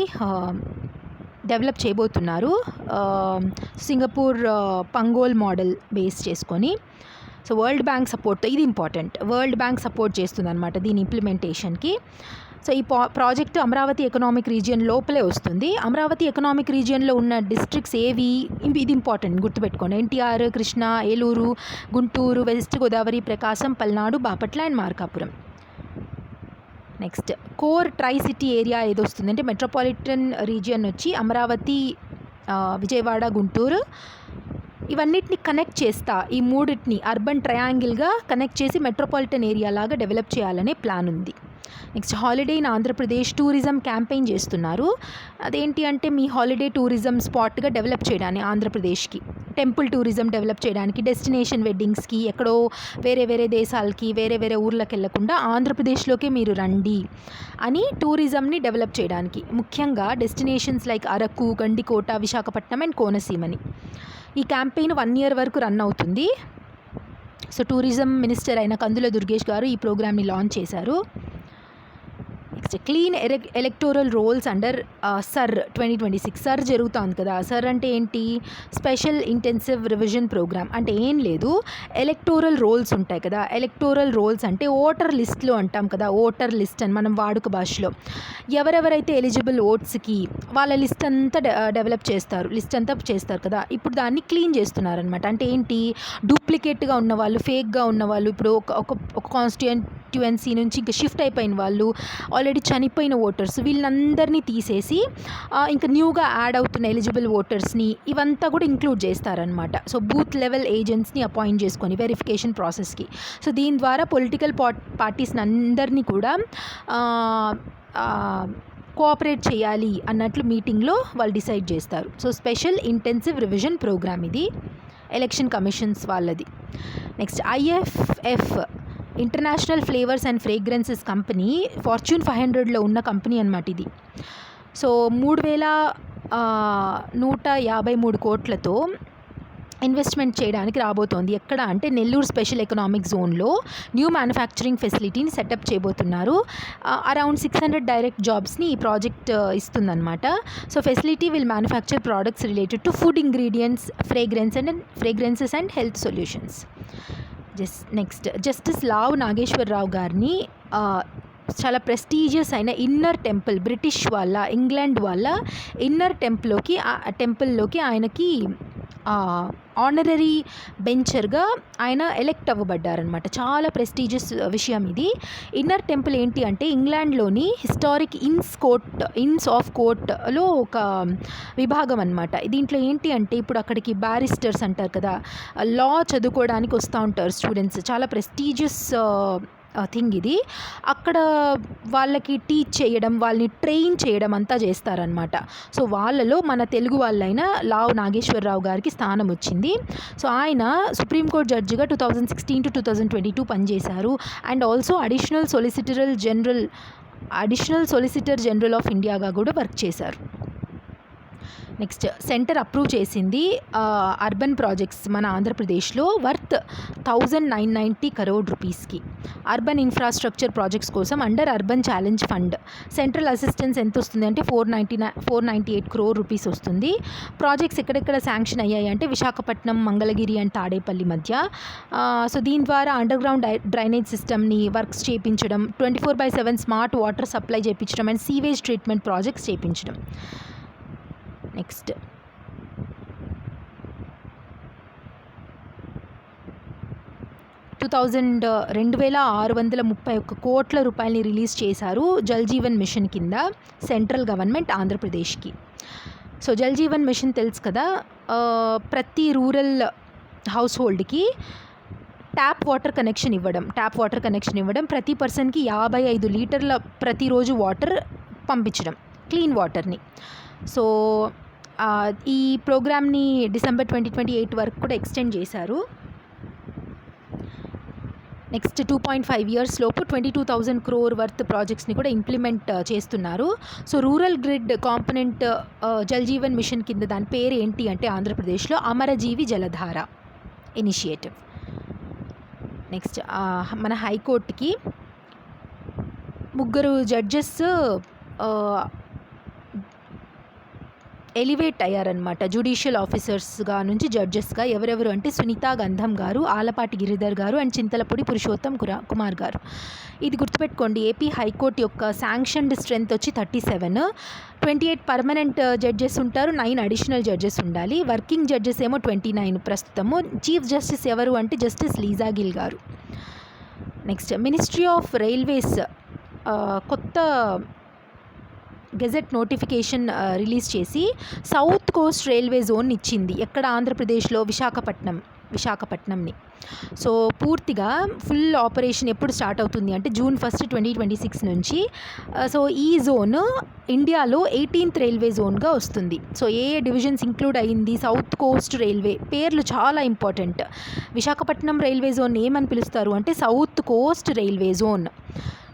డెవలప్ చేయబోతున్నారు. సింగపూర్ పంగోల్ మోడల్ బేస్ చేసుకొని. సో వరల్డ్ బ్యాంక్ సపోర్ట్, ఇది ఇంపార్టెంట్, వరల్డ్ బ్యాంక్ సపోర్ట్ చేస్తుంది అనమాట దీని ఇంప్లిమెంటేషన్కి. సో ఈ ప్రాజెక్టు అమరావతి ఎకనామిక్ రీజియన్ లోపలే వస్తుంది. అమరావతి ఎకనామిక్ రీజియన్లో ఉన్న డిస్ట్రిక్ట్స్ ఏవి, ఇది ఇంపార్టెంట్ గుర్తుపెట్టుకోండి. NTR, Krishna, Eluru, Guntur, west Godavari, Prakasam, Palnadu, Bapatla and Markapuram. Next core try city area ఏది వస్తుంది అంటే, మెట్రోపాలిటన్ రీజియన్ వచ్చి అమరావతి, విజయవాడ, గుంటూరు, ఇవన్నిటిని కనెక్ట్ చేస్తా, ఈ మూడింటిని అర్బన్ ట్రయాంగిల్గా కనెక్ట్ చేసి మెట్రోపాలిటన్ ఏరియా లాగా డెవలప్ చేయాలనే ప్లాన్ ఉంది. Next holiday in Andhra Pradesh tourism campaign చేస్తున్నారు. అదేంటి అంటే, మీ హాలిడే టూరిజం స్పాట్గా డెవలప్ చేయడానికి ఆంధ్రప్రదేశ్కి, టెంపుల్ టూరిజం డెవలప్ చేయడానికి, డెస్టినేషన్ వెడ్డింగ్స్కి, ఎక్కడో వేరే వేరే దేశాలకి, వేరే వేరే ఊర్లకు వెళ్లకుండా ఆంధ్రప్రదేశ్లోకే మీరు రండి అని టూరిజంని డెవలప్ చేయడానికి, ముఖ్యంగా destinations like Araku, Gandikota, Visakhapatnam and కోనసీమని. ఈ క్యాంపెయిన్ 1 year వరకు రన్ అవుతుంది. సో టూరిజం మినిస్టర్ అయిన కందుల దుర్గేష్ గారు ఈ ప్రోగ్రామ్ని లాంచ్ చేశారు. Next clean electoral rolls under SIR 2026. SIR జరుగుతుంది కదా, సర్ అంటే ఏంటి, స్పెషల్ ఇంటెన్సివ్ రివిజన్ ప్రోగ్రామ్. అంటే ఏం లేదు, ఎలక్టోరల్ రోల్స్ ఉంటాయి కదా, ఎలక్టోరల్ రోల్స్ అంటే ఓటర్ లిస్ట్లో అంటాం కదా, ఓటర్ లిస్ట్ అని మనం వాడుక భాషలో. ఎవరెవరైతే ఎలిజిబుల్ ఓట్స్కి వాళ్ళ లిస్ట్ అంతా లిస్ట్ అంతా చేస్తారు కదా, ఇప్పుడు దాన్ని క్లీన్ చేస్తున్నారనమాట. అంటే ఏంటి, డూప్లికేట్గా ఉన్నవాళ్ళు, ఫేక్గా ఉన్నవాళ్ళు, ఇప్పుడు ఒక కాన్స్టిట్యుయెన్సీ నుంచి ఇంకా షిఫ్ట్ అయిపోయిన వాళ్ళు, ఆల్రెడీ చనిపోయిన ఓటర్స్, వీళ్ళందరినీ తీసేసి ఇంకా న్యూగా యాడ్ అవుతున్న ఎలిజిబుల్ ఓటర్స్ని ఇవంతా కూడా ఇంక్లూడ్ చేస్తారనమాట. సో బూత్ లెవెల్ ఏజెంట్స్ని అపాయింట్ చేసుకొని వెరిఫికేషన్ ప్రాసెస్కి. సో దీని ద్వారా పొలిటికల్ పార్టీస్ని అందరినీ కూడా కోఆపరేట్ చేయాలి అన్నట్లు మీటింగ్లో వాళ్ళు డిసైడ్ చేస్తారు. So special intensive revision programme ఇది, ఎలక్షన్ కమిషన్స్ వాళ్ళది. Next IFF international flavours and fragrances company, Fortune 500లో ఉన్న కంపెనీ అనమాట ఇది. సో 3,153 కోట్లతో ఇన్వెస్ట్మెంట్ చేయడానికి రాబోతోంది. ఎక్కడ అంటే, నెల్లూరు స్పెషల్ ఎకనామిక్ జోన్లో న్యూ మ్యానుఫ్యాక్చరింగ్ ఫెసిలిటీని సెటప్ చేయబోతున్నారు. అరౌండ్ 600 డైరెక్ట్ జాబ్స్ని ఈ ప్రాజెక్ట్ ఇస్తుందన్నమాట. So facility will manufacture products related to food ingredients, fragrances and health solutions. Next justice Lav Nageswara Rao గారిని చాలా ప్రెస్టీజియస్ అయిన ఇన్నర్ టెంపుల్, బ్రిటిష్ వాళ్ళ, ఇంగ్లాండ్ వాళ్ళ ఇన్నర్ టెంపుల్లోకి ఆయనకి ఆనరరీ బెంచర్గా ఆయన ఎలెక్ట్ అవ్వబడ్డారనమాట. చాలా ప్రెస్టీజియస్ విషయం ఇది. ఇన్నర్ టెంపుల్ ఏంటి అంటే ఇంగ్లాండ్లోని హిస్టారిక్ ఇన్స్ ఆఫ్ కోర్ట్లో ఒక విభాగం అనమాట. దీంట్లో ఏంటి అంటే ఇప్పుడు అక్కడికి బ్యారిస్టర్స్ అంటారు కదా, లా చదువుకోవడానికి వస్తూ ఉంటారు స్టూడెంట్స్. చాలా ప్రెస్టీజియస్ థింగ్ ఇది. అక్కడ వాళ్ళకి టీచ్ చేయడం, వాళ్ళని ట్రైన్ చేయడం అంతా చేస్తారనమాట. సో వాళ్ళలో మన తెలుగు వాళ్ళైన లావు నాగేశ్వరరావు గారికి స్థానం వచ్చింది. సో ఆయన సుప్రీంకోర్టు జడ్జిగా 2016 to 2022 పనిచేశారు. And also additional solicitor general of ఇండియాగా కూడా వర్క్ చేశారు. నెక్స్ట్, సెంటర్ అప్రూవ్ చేసింది అర్బన్ ప్రాజెక్ట్స్ మన ఆంధ్రప్రదేశ్లో వర్త్ 1990 crore రూపీస్కి అర్బన్ ఇన్ఫ్రాస్ట్రక్చర్ ప్రాజెక్ట్స్ కోసం under urban challenge fund. Central assistance ఎంత వస్తుంది అంటే 498 crore రూపీస్ వస్తుంది. ప్రాజెక్ట్స్ ఎక్కడెక్కడ శాంక్షన్ అయ్యాయి అంటే విశాఖపట్నం, మంగళగిరి అండ్ తాడేపల్లి మధ్య. సో దీని ద్వారా అండర్ గ్రౌండ్ డ్రైనేజ్ సిస్టమ్ని వర్క్స్ చేయించడం, 24/7 స్మార్ట్ వాటర్ సప్లై చేయించడం అండ్ సీవేజ్ ట్రీట్మెంట్ ప్రాజెక్ట్స్ చేయించడం. నెక్స్ట్, $2,631 కోట్ల రూపాయలని రిలీజ్ చేశారు జల్ జీవన్ మిషన్ కింద సెంట్రల్ గవర్నమెంట్ ఆంధ్రప్రదేశ్కి. సో జల్ జీవన్ మిషన్ తెలుసు కదా, ప్రతి రూరల్ హౌస్ హోల్డ్కి ట్యాప్ వాటర్ కనెక్షన్ ఇవ్వడం, ప్రతి పర్సన్కి 55 లీటర్ల ప్రతిరోజు వాటర్ పంపించడం, క్లీన్ వాటర్ని. సో ఈ ప్రోగ్రామ్ని డిసెంబర్ 2028 వరకు కూడా ఎక్స్టెండ్ చేశారు. నెక్స్ట్ 2.5 years లోపు 22,000 crore వర్త్ ప్రాజెక్ట్స్ని కూడా ఇంప్లిమెంట్ చేస్తున్నారు. So rural grid component Jal Jeevan mission కింద దాని పేరు ఏంటి అంటే ఆంధ్రప్రదేశ్లో అమరజీవి జలధార ఇనిషియేటివ్. నెక్స్ట్, మన హైకోర్టుకి 3 జడ్జెస్ ఎలివేట్ అయ్యారనమాట, జ్యుడిషియల్ ఆఫీసర్స్గా నుంచి జడ్జెస్గా. ఎవరెవరు అంటే సునీతా గంధం గారు, ఆలపాటి గిరిధర్ గారు అండ్ చింతలపూడి పురుషోత్తం కుమార్ గారు. ఇది గుర్తుపెట్టుకోండి, ఏపీ హైకోర్టు యొక్క శాంక్షన్డ్ స్ట్రెంత్ వచ్చి 37, 28 పర్మనెంట్ జడ్జెస్ ఉంటారు, 9 అడిషనల్ జడ్జెస్ ఉండాలి. వర్కింగ్ జడ్జెస్ ఏమో 29 ప్రస్తుతము. చీఫ్ జస్టిస్ ఎవరు అంటే జస్టిస్ లీజా గిల్ గారు. నెక్స్ట్, మినిస్ట్రీ ఆఫ్ రైల్వేస్ కొత్త గెజెట్ నోటిఫికేషన్ రిలీజ్ చేసి సౌత్ కోస్ట్ రైల్వే జోన్ ఇచ్చింది. ఎక్కడ? ఆంధ్రప్రదేశ్లో విశాఖపట్నంని. సో పూర్తిగా ఫుల్ ఆపరేషన్ ఎప్పుడు స్టార్ట్ అవుతుంది అంటే June 1, 2026 నుంచి. సో ఈ జోన్ ఇండియాలో 18th రైల్వే జోన్గా వస్తుంది. సో ఏ డివిజన్స్ ఇంక్లూడ్ అయ్యింది? South coast railway. పేర్లు చాలా ఇంపార్టెంట్. విశాఖపట్నం రైల్వే జోన్ ఏమని పిలుస్తారు అంటే south coast railway zone.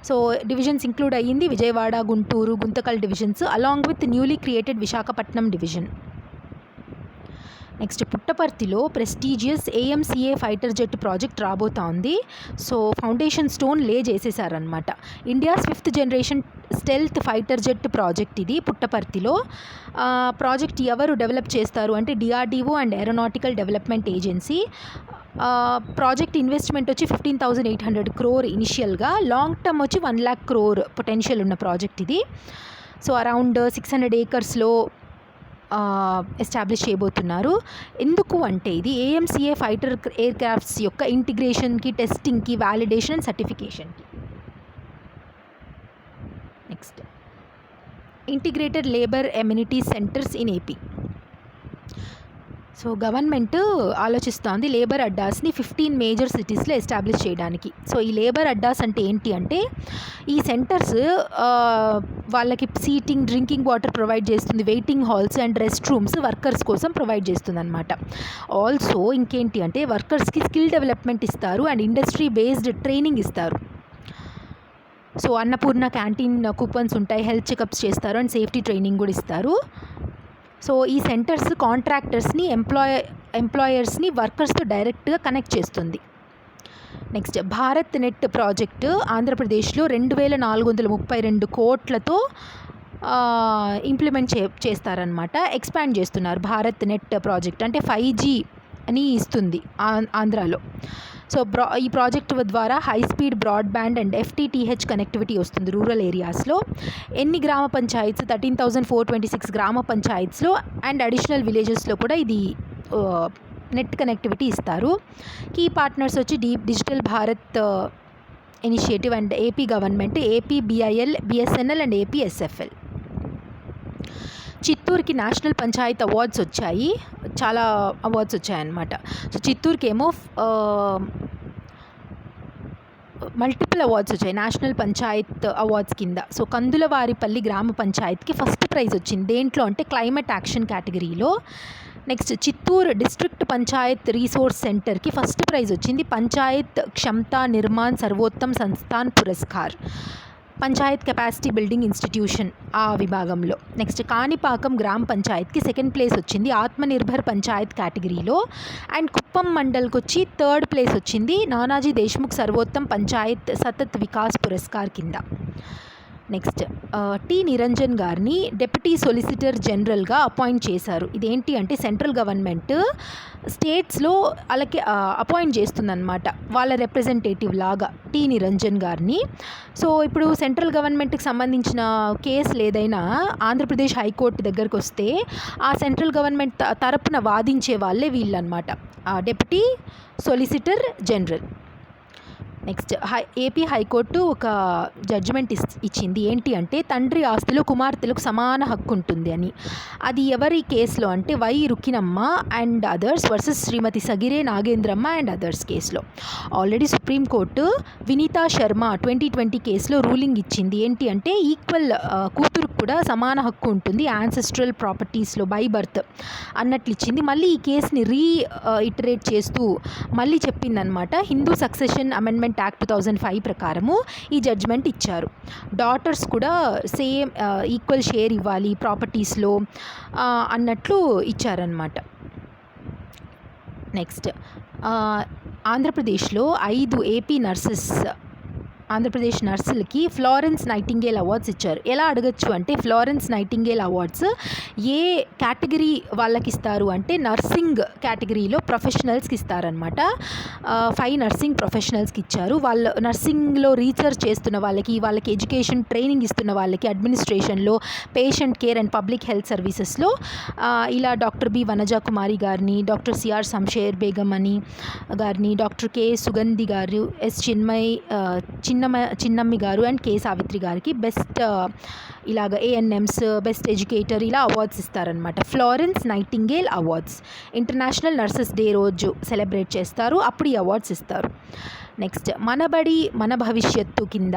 So divisions include అయ్యింది Vijayawada, Guntur, Guntakal divisions along with newly created Visakhapatnam division. Next, పుట్టపర్తిలో prestigious AMCA fighter jet project రాబోతోంది. సో ఫౌండేషన్ స్టోన్ లే చేసేసారనమాట. India's 5th generation stealth fighter jet project ఇది పుట్టపర్తిలో. Project ఎవరు develop చేస్తారు అంటే DRDO and aeronautical development agency. Project investment వచ్చి 15,800 crore ఇనిషియల్గా, లాంగ్ టర్మ్ వచ్చి 1 lakh crore పొటెన్షియల్ ఉన్న ప్రాజెక్ట్ ఇది. సో అరౌండ్ 600 acresలో ఎస్టాబ్లిష్ చేయబోతున్నారు. ఎందుకు అంటే ఇది AMCA ఫైటర్ ఎయిర్ క్రాఫ్ట్స్ యొక్క ఇంటిగ్రేషన్కి, టెస్టింగ్కి, వ్యాలిడేషన్ అండ్ సర్టిఫికేషన్కి. Next, integrated labour amenity centres in AP. So government ఆలోచిస్తోంది లేబర్ అడ్డాస్ని 15 మేజర్ సిటీస్లో ఎస్టాబ్లిష్ చేయడానికి. సో ఈ లేబర్ అడ్డాస్ అంటే ఏంటి అంటే ఈ సెంటర్స్ వాళ్ళకి సీటింగ్, డ్రింకింగ్ వాటర్ ప్రొవైడ్ చేస్తుంది, waiting halls and rest rooms workers కోసం ప్రొవైడ్ చేస్తుంది అనమాట. ఆల్సో ఇంకేంటి అంటే వర్కర్స్కి స్కిల్ డెవలప్మెంట్ ఇస్తారు అండ్ ఇండస్ట్రీ బేస్డ్ ట్రైనింగ్ ఇస్తారు. సో అన్నపూర్ణ క్యాంటీన్ కూపన్స్ ఉంటాయి, హెల్త్ చెకప్స్ చేస్తారు అండ్ సేఫ్టీ ట్రైనింగ్ కూడా ఇస్తారు. సో ఈ సెంటర్స్ కాంట్రాక్టర్స్ని, ఎంప్లాయర్స్ని వర్కర్స్తో డైరెక్ట్గా కనెక్ట్ చేస్తుంది. నెక్స్ట్, భారత్ నెట్ ప్రాజెక్టు ఆంధ్రప్రదేశ్లో 2,432 కోట్లతో ఇంప్లిమెంట్ చేస్తారనమాట. ఎక్స్పాండ్ చేస్తున్నారు. భారత్ నెట్ ప్రాజెక్ట్ అంటే 5G అని ఇస్తుంది ఆంధ్రాలో. సో ఈ ప్రాజెక్ట్ ద్వారా high speed broadband and FTTH connectivity వస్తుంది రూరల్ ఏరియాస్లో. ఎన్ని గ్రామ పంచాయత్స్? 13,426 గ్రామ పంచాయత్స్లో అండ్ అడిషనల్ విలేజెస్లో కూడా ఇది నెట్ కనెక్టివిటీ ఇస్తారు. కీ పార్ట్నర్స్ వచ్చి digital Bharat initiative and AP government, AP BIL, BSNL and AP SFL. చిత్తూరుకి నేషనల్ పంచాయత్ అవార్డ్స్ వచ్చాయి, చాలా అవార్డ్స్ వచ్చాయన్నమాట. సో చిత్తూరుకి ఏమో మల్టిపుల్ అవార్డ్స్ వచ్చాయి నేషనల్ పంచాయత్ అవార్డ్స్ కింద. సో కందులవారిపల్లి గ్రామ పంచాయత్కి ఫస్ట్ ప్రైజ్ వచ్చింది. దేంట్లో అంటే క్లైమేట్ యాక్షన్ కేటగిరీలో. Next Chittoor district panchayat resource సెంటర్కి ఫస్ట్ ప్రైజ్ వచ్చింది panchayat Kshamta Nirman Sarvottam Sansthan Puraskar, panchayat capacity building institution ఆ విభాగంలో. నెక్స్ట్ కాణిపాకం గ్రామ పంచాయత్కి సెకండ్ ప్లేస్ వచ్చింది ఆత్మనిర్భర్ పంచాయత్ కేటగిరీలో. అండ్ కుప్పం మండల్కి వచ్చి థర్డ్ ప్లేస్ వచ్చింది నానాజీ దేశ్ముఖ్ సర్వోత్తమ్ పంచాయత్ సతత్ వికాస్ పురస్కార్ కింద. నెక్స్ట్ టి నిరంజన్ గారిని డెప్యూటీ సొలిసిటర్ జనరల్గా అపాయింట్ చేశారు. ఇదేంటి అంటే సెంట్రల్ గవర్నమెంట్ స్టేట్స్లో వాళ్ళకి అపాయింట్ చేస్తుందన్నమాట, వాళ్ళ రిప్రజెంటేటివ్ లాగా టి నిరంజన్ గారిని. సో ఇప్పుడు సెంట్రల్ గవర్నమెంట్కి సంబంధించిన కేసులు ఏదైనా ఆంధ్రప్రదేశ్ హైకోర్టు దగ్గరకు వస్తే ఆ సెంట్రల్ గవర్నమెంట్ తరపున వాదించే వాళ్ళే వీళ్ళనమాట, deputy solicitor general. Next AP high court ఒక జడ్జిమెంట్ ఇచ్చింది. ఏంటి అంటే తండ్రి ఆస్తిలో కుమార్తెలకు సమాన హక్కు ఉంటుంది అని. అది ఎవరి కేసులో అంటే Y Rukkinamma and others versus Shrimati Sagire Nagendramma and others కేసులో. ఆల్రెడీ సుప్రీంకోర్టు వినీతా శర్మ 2020 కేసులో రూలింగ్ ఇచ్చింది. ఏంటి అంటే ఈక్వల్ కూతురుకు కూడా సమాన హక్కు ఉంటుంది యాన్సెస్ట్రల్ ప్రాపర్టీస్లో బై బర్త్ అన్నట్లు ఇచ్చింది. మళ్ళీ ఈ కేసుని ఇటరేట్ చేస్తూ మళ్ళీ చెప్పిందనమాట. హిందూ సక్సెషన్ అమెండ్మెంట్ యాక్ట్ 2005 ప్రకారము ఈ జడ్జ్మెంట్ ఇచ్చారు. డాటర్స్ కూడా సేమ్ ఈక్వల్ షేర్ ఇవ్వాలి ప్రాపర్టీస్లో అన్నట్లు ఇచ్చారనమాట. నెక్స్ట్ ఆంధ్రప్రదేశ్లో 5 ఏపీ ఆంధ్రప్రదేశ్ నర్సులకి ఫ్లోరెన్స్ నైటింగేల్ అవార్డ్స్ ఇచ్చారు. ఎలా అడగచ్చు అంటే ఫ్లోరెన్స్ నైటింగేల్ అవార్డ్స్ ఏ కేటగిరీ వాళ్ళకి ఇస్తారు అంటే నర్సింగ్ కేటగిరీలో ప్రొఫెషనల్స్కి ఇస్తారనమాట. 5 నర్సింగ్ ప్రొఫెషనల్స్కి ఇచ్చారు. వాళ్ళు నర్సింగ్లో రీసెర్చ్ చేస్తున్న వాళ్ళకి ఎడ్యుకేషన్ ట్రైనింగ్ ఇస్తున్న వాళ్ళకి అడ్మినిస్ట్రేషన్లో patient care and public health సర్వీసెస్లో ఇలా డాక్టర్ బి వనజా కుమారి గారిని, డాక్టర్ సిఆర్ శంషేర్ బేగం అని గారిని, డాక్టర్ కె సుగంధి గారు, ఎస్ చిన్నమ్మి గారు అండ్ కే సావిత్రి గారికి బెస్ట్ ఇలాగ ANMs బెస్ట్ ఎడ్యుకేటర్ ఇలా అవార్డ్స్ ఇస్తారనమాట. Florence Nightingale awards international nurses day రోజు సెలబ్రేట్ చేస్తారు, అప్పుడు ఈ అవార్డ్స్ ఇస్తారు. నెక్స్ట్ మనబడి మన భవిష్యత్తు కింద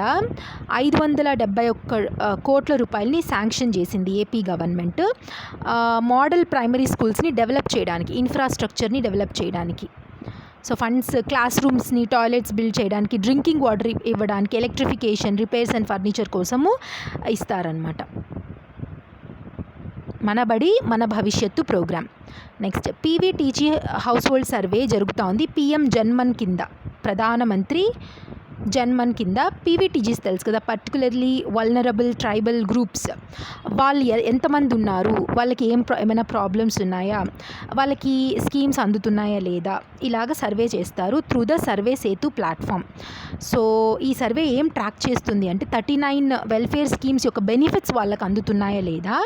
571 కోట్ల రూపాయలని శాంక్షన్ చేసింది ఏపీ గవర్నమెంట్. మోడల్ ప్రైమరీ స్కూల్స్ని డెవలప్ చేయడానికి, ఇన్ఫ్రాస్ట్రక్చర్ని డెవలప్ చేయడానికి. సో ఫండ్స్ క్లాస్ రూమ్స్ని, టాయిలెట్స్ బిల్డ్ చేయడానికి, డ్రింకింగ్ వాటర్ ఇవ్వడానికి, ఎలక్ట్రిఫికేషన్, రిపేర్స్ అండ్ ఫర్నిచర్ కోసము ఇస్తారనమాట. Manabadi Mana Bhavishyattu programme. Next PVTG household survey జరుగుతోంది PM జన్మన్ కింద, ప్రధానమంత్రి జన్మన్ కింద. PVTGs తెలుసు కదా, పర్టికులర్లీ వల్నరబుల్ ట్రైబల్ గ్రూప్స్, వాళ్ళు ఎంతమంది ఉన్నారు, వాళ్ళకి ఏమైనా ప్రాబ్లమ్స్ ఉన్నాయా, వాళ్ళకి స్కీమ్స్ అందుతున్నాయా లేదా, ఇలాగ సర్వే చేస్తారు through the survey Setu platform. So ఈ సర్వే ఏం ట్రాక్ చేస్తుంది అంటే 39 వెల్ఫేర్ స్కీమ్స్ యొక్క బెనిఫిట్స్ వాళ్ళకి అందుతున్నాయా లేదా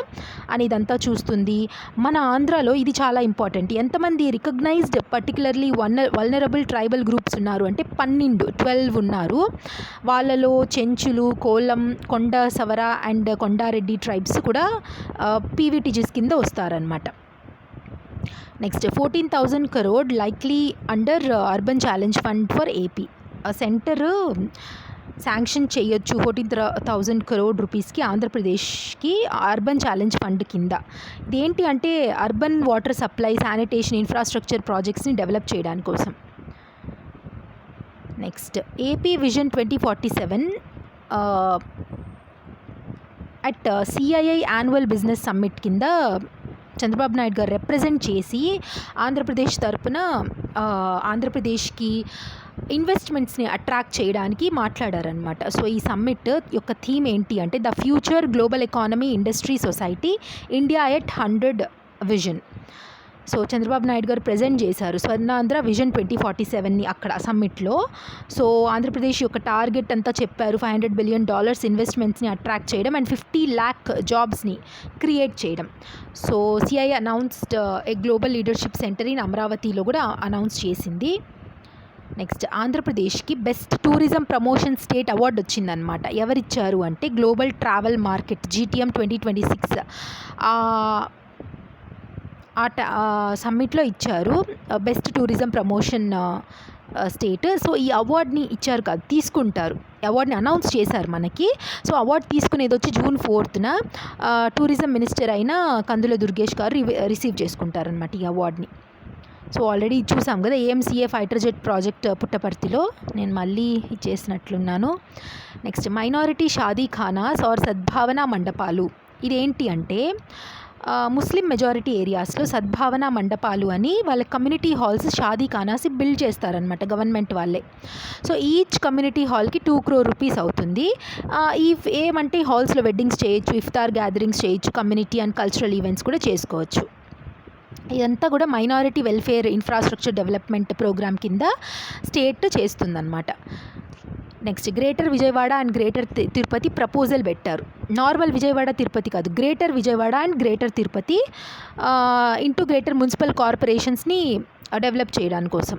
అనేదంతా చూస్తుంది. మన ఆంధ్రాలో ఇది చాలా ఇంపార్టెంట్. ఎంతమంది recognised particularly vulnerable tribal groups ఉన్నారు అంటే 12 ఉన్నారు. వాళ్ళలో చెంచులు, కోలం, కొండ సవర అండ్ కొండారెడ్డి ట్రైబ్స్ కూడా PVTGs కింద వస్తారనమాట. Next 14,000 crore likely under urban challenge fund for AP. Centre sanction చేయొచ్చు 14,000 crore రూపీస్కి ఆంధ్రప్రదేశ్కి అర్బన్ ఛాలెంజ్ ఫండ్ కింద. ఇదేంటి అంటే urban water supply, sanitation, infrastructure ప్రాజెక్ట్స్ని డెవలప్ చేయడానికి కోసం. Next AP vision 2047 at CII annual business summit కింద చంద్రబాబు నాయుడు గారు రిప్రజెంట్ చేసి ఆంధ్రప్రదేశ్ తరపున ఆంధ్రప్రదేశ్కి ఇన్వెస్ట్మెంట్స్ని అట్రాక్ట్ చేయడానికి మాట్లాడారనమాట. సో ఈ సమ్మిట్ యొక్క థీమ్ ఏంటి అంటే the future global economy industry society India at 100 vision. So Chandrababu Naidu గారు ప్రెజెంట్ చేశారు స్వర్ణాంధ్ర విజన్ 2047ని అక్కడ సమ్మిట్లో. సో ఆంధ్రప్రదేశ్ యొక్క టార్గెట్ అంతా చెప్పారు, $500 బిలియన్ ఇన్వెస్ట్మెంట్స్ని అట్రాక్ట్ చేయడం అండ్ 50 lakh జాబ్స్ని క్రియేట్ చేయడం. So CI announced a global leadership centre in అమరావతిలో కూడా అనౌన్స్ చేసింది. నెక్స్ట్ ఆంధ్రప్రదేశ్కి best tourism promotion state award వచ్చిందనమాట. ఎవరిచ్చారు అంటే గ్లోబల్ ట్రావెల్ మార్కెట్ GTM 2026 సమ్మిట్లో ఇచ్చారు best tourism promotion state. So ఈ అవార్డ్ని ఇచ్చారు కాదు, తీసుకుంటారు, అవార్డ్ని అనౌన్స్ చేశారు మనకి. సో అవార్డు తీసుకునేది వచ్చి June 4th టూరిజం మినిస్టర్ అయిన కందుల దుర్గేష్ గారు రిసీవ్ చేసుకుంటారనమాట ఈ అవార్డ్ని. సో ఆల్రెడీ చూసాం కదా AMCA ఫైటర్ జెట్ ప్రాజెక్ట్ పుట్టపర్తిలో, నేను మళ్ళీ చేసినట్లున్నాను. నెక్స్ట్ మైనారిటీ షాదీ ఖానాస్ ఆర్ సద్భావన మండపాలు. ఇదేంటి అంటే ముస్లిం మెజారిటీ ఏరియాస్లో సద్భావన మండపాలు అని వాళ్ళ కమ్యూనిటీ హాల్స్ షాదీ ఖానాస్ బిల్డ్ చేస్తారనమాట గవర్నమెంట్ వాళ్ళే. సో ఈచ్ కమ్యూనిటీ హాల్కి 2 crore rupees అవుతుంది. ఏమంటే హాల్స్లో వెడ్డింగ్స్ చేయొచ్చు, ఇఫ్తార్ గ్యాదరింగ్స్ చేయొచ్చు, కమ్యూనిటీ అండ్ కల్చరల్ ఈవెంట్స్ కూడా చేసుకోవచ్చు. ఇదంతా కూడా minority welfare infrastructure development programme కింద స్టేట్ చేస్తుందన్నమాట. Next greater Vijayawada and greater Tirupati proposal పెట్టారు. నార్మల్ విజయవాడ తిరుపతి కాదు, greater Vijayawada and greater Tirupati into greater municipal కార్పొరేషన్స్ని డెవలప్ చేయడానికి కోసం.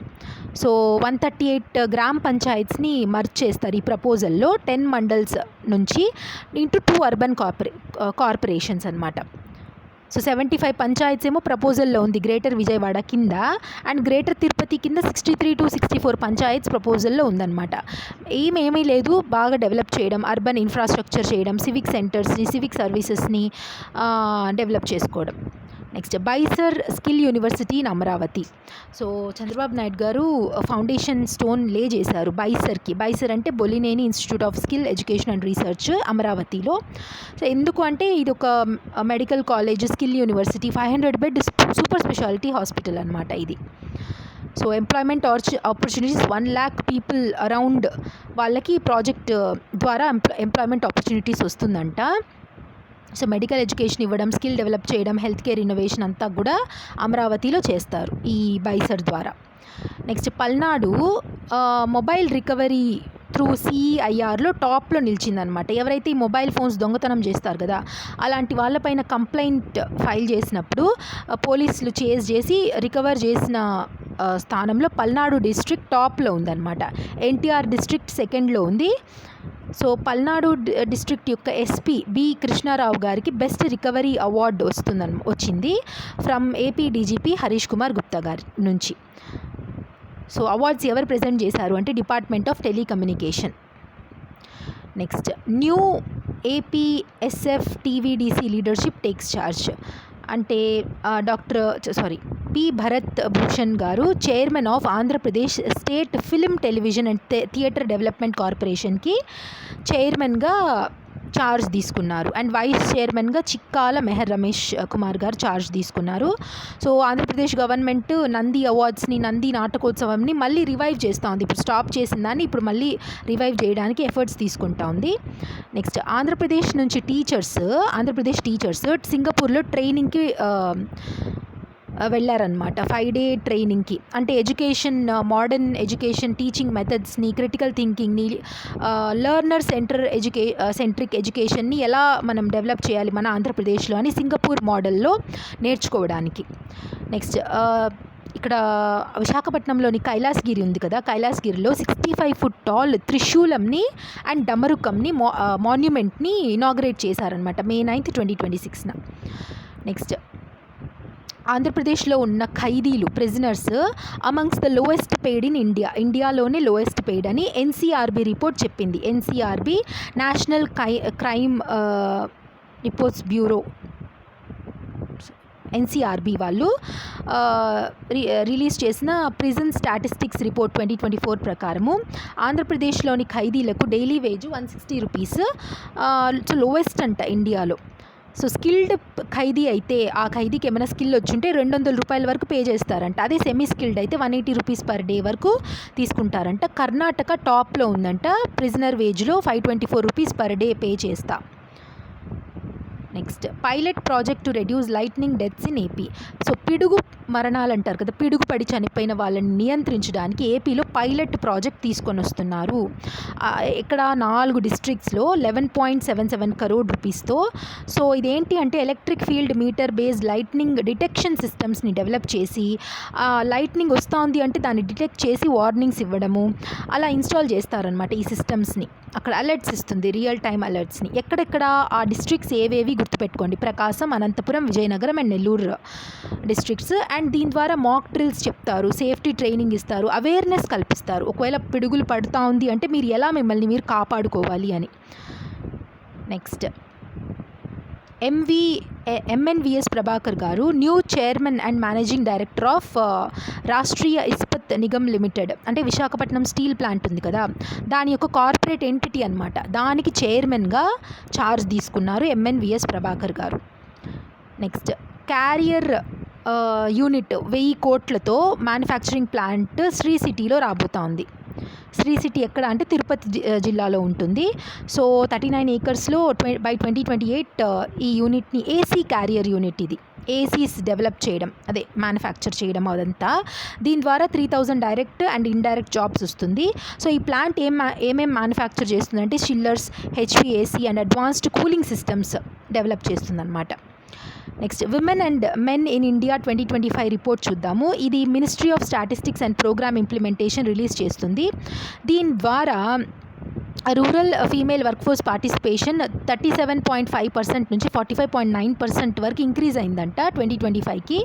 సో 138 గ్రామ పంచాయత్స్ని మర్జ్ చేస్తారు ఈ ప్రపోజల్లో 10 మండల్స్ నుంచి ఇంటూ 2 అర్బన్ కార్పొరేషన్స్ అనమాట. సో 75 పంచాయత్స్ ఏమో ప్రపోజల్లో ఉంది గ్రేటర్ విజయవాడ కింద, అండ్ గ్రేటర్ తిరుపతి కింద 63 to 64 పంచాయత్స్ ప్రపోజల్లో ఉందన్నమాట. ఏమీ లేదు, బాగా డెవలప్ చేయడం, అర్బన్ ఇన్ఫ్రాస్ట్రక్చర్ చేయడం, సివిక్ సెంటర్స్ని, సివిక్ సర్వీసెస్ని డెవలప్ చేసుకోవడం. Next BISER skill university in Amaravati. So Chandrababu Naidu గారు ఫౌండేషన్ స్టోన్ లే చేశారు బైసర్కి. బైసర్ అంటే Bollineni institute of skill education and research అమరావతిలో. సో ఎందుకు అంటే ఇది ఒక medical college, skill university, 500 bed super speciality hospital అనమాట ఇది. So employment opportunities 1 lakh people around వాళ్ళకి ప్రాజెక్ట్ ద్వారా ఎంప్లాయ్మెంట్ ఆపర్చునిటీస్ వస్తుందంట. సో మెడికల్ ఎడ్యుకేషన్ ఇవ్వడం, స్కిల్ డెవలప్ చేయడం, హెల్త్ కేర్ ఇన్నోవేషన్ అంతా కూడా అమరావతిలో చేస్తారు ఈ బైసర్ ద్వారా. Next Palnadu mobile recovery through CEIRలో టాప్లో నిలిచిందనమాట. ఎవరైతే ఈ మొబైల్ ఫోన్స్ దొంగతనం చేస్తారు కదా అలాంటి వాళ్ళపైన కంప్లైంట్ ఫైల్ చేసినప్పుడు పోలీసులు చేజ్ చేసి రికవర్ చేసిన స్థానంలో పల్నాడు డిస్ట్రిక్ట్ టాప్లో ఉందన్నమాట. NTR డిస్ట్రిక్ట్ సెకండ్లో ఉంది. సో పల్నాడు డిస్ట్రిక్ట్ యొక్క SP B కృష్ణారావు గారికి బెస్ట్ రికవరీ అవార్డు వచ్చింది from AP DGP Harish Kumar Gupta గారి నుంచి. సో అవార్డ్స్ ఎవరు ప్రజెంట్ చేశారు అంటే department of telecommunication. Next new APSF TVDC leadership takes charge అంటే P. భరత్ భూషణ్ గారు chairman of Andhra Pradesh state film television and theatre development కార్పొరేషన్కి చైర్మన్గా ఛార్జ్ తీసుకున్నారు. అండ్ వైస్ చైర్మన్గా చిక్కాల మెహర్ రమేష్ కుమార్ గారు ఛార్జ్ తీసుకున్నారు. సో ఆంధ్రప్రదేశ్ గవర్నమెంట్ నంది అవార్డ్స్ని, నంది నాటకోత్సవంని మళ్ళీ రివైవ్ చేస్తూ ఉంది. ఇప్పుడు స్టాప్ చేసిన దాన్ని ఇప్పుడు మళ్ళీ రివైవ్ చేయడానికి ఎఫర్ట్స్ తీసుకుంటా ఉంది. నెక్స్ట్ ఆంధ్రప్రదేశ్ టీచర్స్ సింగపూర్లో ట్రైనింగ్కి వెళ్ళారనమాట. 5 day ట్రైనింగ్కి. అంటే ఎడ్యుకేషన్, మోడర్న్ ఎడ్యుకేషన్ టీచింగ్ మెథడ్స్ని, క్రిటికల్ థింకింగ్ని, లెర్నర్ సెంట్రిక్ ఎడ్యుకేషన్ని ఎలా మనం డెవలప్ చేయాలి మన ఆంధ్రప్రదేశ్లో అని సింగపూర్ మోడల్లో నేర్చుకోవడానికి. నెక్స్ట్ ఇక్కడ విశాఖపట్నంలోని కైలాసగిరి ఉంది కదా, కైలాసగిరిలో 65 foot tall త్రిశూలంని అండ్ డమరుకంని మాన్యుమెంట్ని ఇనాగ్రేట్ చేశారనమాట May 9th, 2026. నెక్స్ట్ ఆంధ్రప్రదేశ్లో ఉన్న ఖైదీలు, prisoners among the lowest paid in ఇండియాలోనే లోయెస్ట్ పెయిడ్ అని NCRB రిపోర్ట్ చెప్పింది. NCRB national crime reports bureau NCRB వాళ్ళు రిలీజ్ చేసిన ప్రిజన్ స్టాటిస్టిక్స్ రిపోర్ట్ 2024 ప్రకారము ఆంధ్రప్రదేశ్లోని ఖైదీలకు daily wage 160 rupees, so lowest అంట ఇండియాలో. సో స్కిల్డ్ ఖైదీ అయితే ఆ ఖైదీకి ఏమైనా స్కిల్ వచ్చుంటే 200 రూపాయల వరకు పే చేస్తారంట. అదే సెమీ స్కిల్డ్ అయితే 180 rupees per day వరకు తీసుకుంటారంట. కర్ణాటక టాప్లో ఉందంట, ప్రిజనర్ వేజ్లో 524 rupees per day పే చేస్తా. Next pilot project to reduce lightning deaths in AP. So పిడుగు మరణాలు అంటారు కదా, పిడుగుపడి చనిపోయిన వాళ్ళని నియంత్రించడానికి ఏపీలో పైలట్ ప్రాజెక్ట్ తీసుకొని వస్తున్నారు. ఇక్కడ 4 డిస్ట్రిక్ట్స్లో 11.77 crore రూపీస్తో. సో ఇదేంటి అంటే electric field meter based lightning detection సిస్టమ్స్ని డెవలప్ చేసి, లైట్నింగ్ వస్తుంది అంటే దాన్ని డిటెక్ట్ చేసి వార్నింగ్స్ ఇవ్వడము, అలా ఇన్స్టాల్ చేస్తారనమాట ఈ సిస్టమ్స్ని. అక్కడ అలర్ట్స్ ఇస్తుంది, రియల్ టైమ్ అలర్ట్స్ని. ఎక్కడెక్కడ ఆ డిస్ట్రిక్ట్స్ ఏవేవి గుర్తుపెట్టుకోండి: Prakasam, Anantapuram, Vizianagaram and Nellore districts. And దీని ద్వారా మాక్ డ్రిల్స్ చెప్తారు, సేఫ్టీ ట్రైనింగ్ ఇస్తారు, అవేర్నెస్ కల్పిస్తారు. ఒకవేళ పిడుగులు పడుతూ ఉంది అంటే మీరు ఎలా మిమ్మల్ని మీరు కాపాడుకోవాలి అని. నెక్స్ట్ ఎంఎన్విఎస్ ప్రభాకర్ గారు new chairman and managing director of Rashtriya Ispat Nigam limited, అంటే విశాఖపట్నం స్టీల్ ప్లాంట్ ఉంది కదా, దాని యొక్క కార్పొరేట్ ఎంటిటీ అనమాట. దానికి చైర్మన్గా ఛార్జ్ తీసుకున్నారు ఎంఎన్విఎస్ ప్రభాకర్ గారు. నెక్స్ట్ క్యారియర్ యూనిట్ 1000 కోట్లతో మ్యానుఫ్యాక్చరింగ్ ప్లాంట్ శ్రీ సిటీలో రాబోతా ఉంది. శ్రీ సిటీ ఎక్కడ అంటే తిరుపతి జిల్లాలో ఉంటుంది. సో 39 acresలో బై 2028 ఈ యూనిట్ని ఏసీ క్యారియర్ యూనిట్, ఇది ఏసీస్ డెవలప్ చేయడం, అదే మ్యానుఫ్యాక్చర్ చేయడం అదంతా. దీని ద్వారా 3000 డైరెక్ట్ అండ్ ఇండైరెక్ట్ జాబ్స్ వస్తుంది. సో ఈ ప్లాంట్ ఏమేం మ్యానుఫ్యాక్చర్ చేస్తుందంటే chillers, HVAC and advanced cooling systems develop చేస్తుందన్నమాట. Next women and men in India 2025 report చూద్దాము. ఇది ministry of statistics and programme implementation release చేస్తుంది. దీని ద్వారా రూరల్ ఫీమేల్ వర్క్ఫోర్స్ పార్టిసిపేషన్ 37.5% నుంచి 45.9% వరకు ఇంక్రీజ్ అయిందంట 2025కి.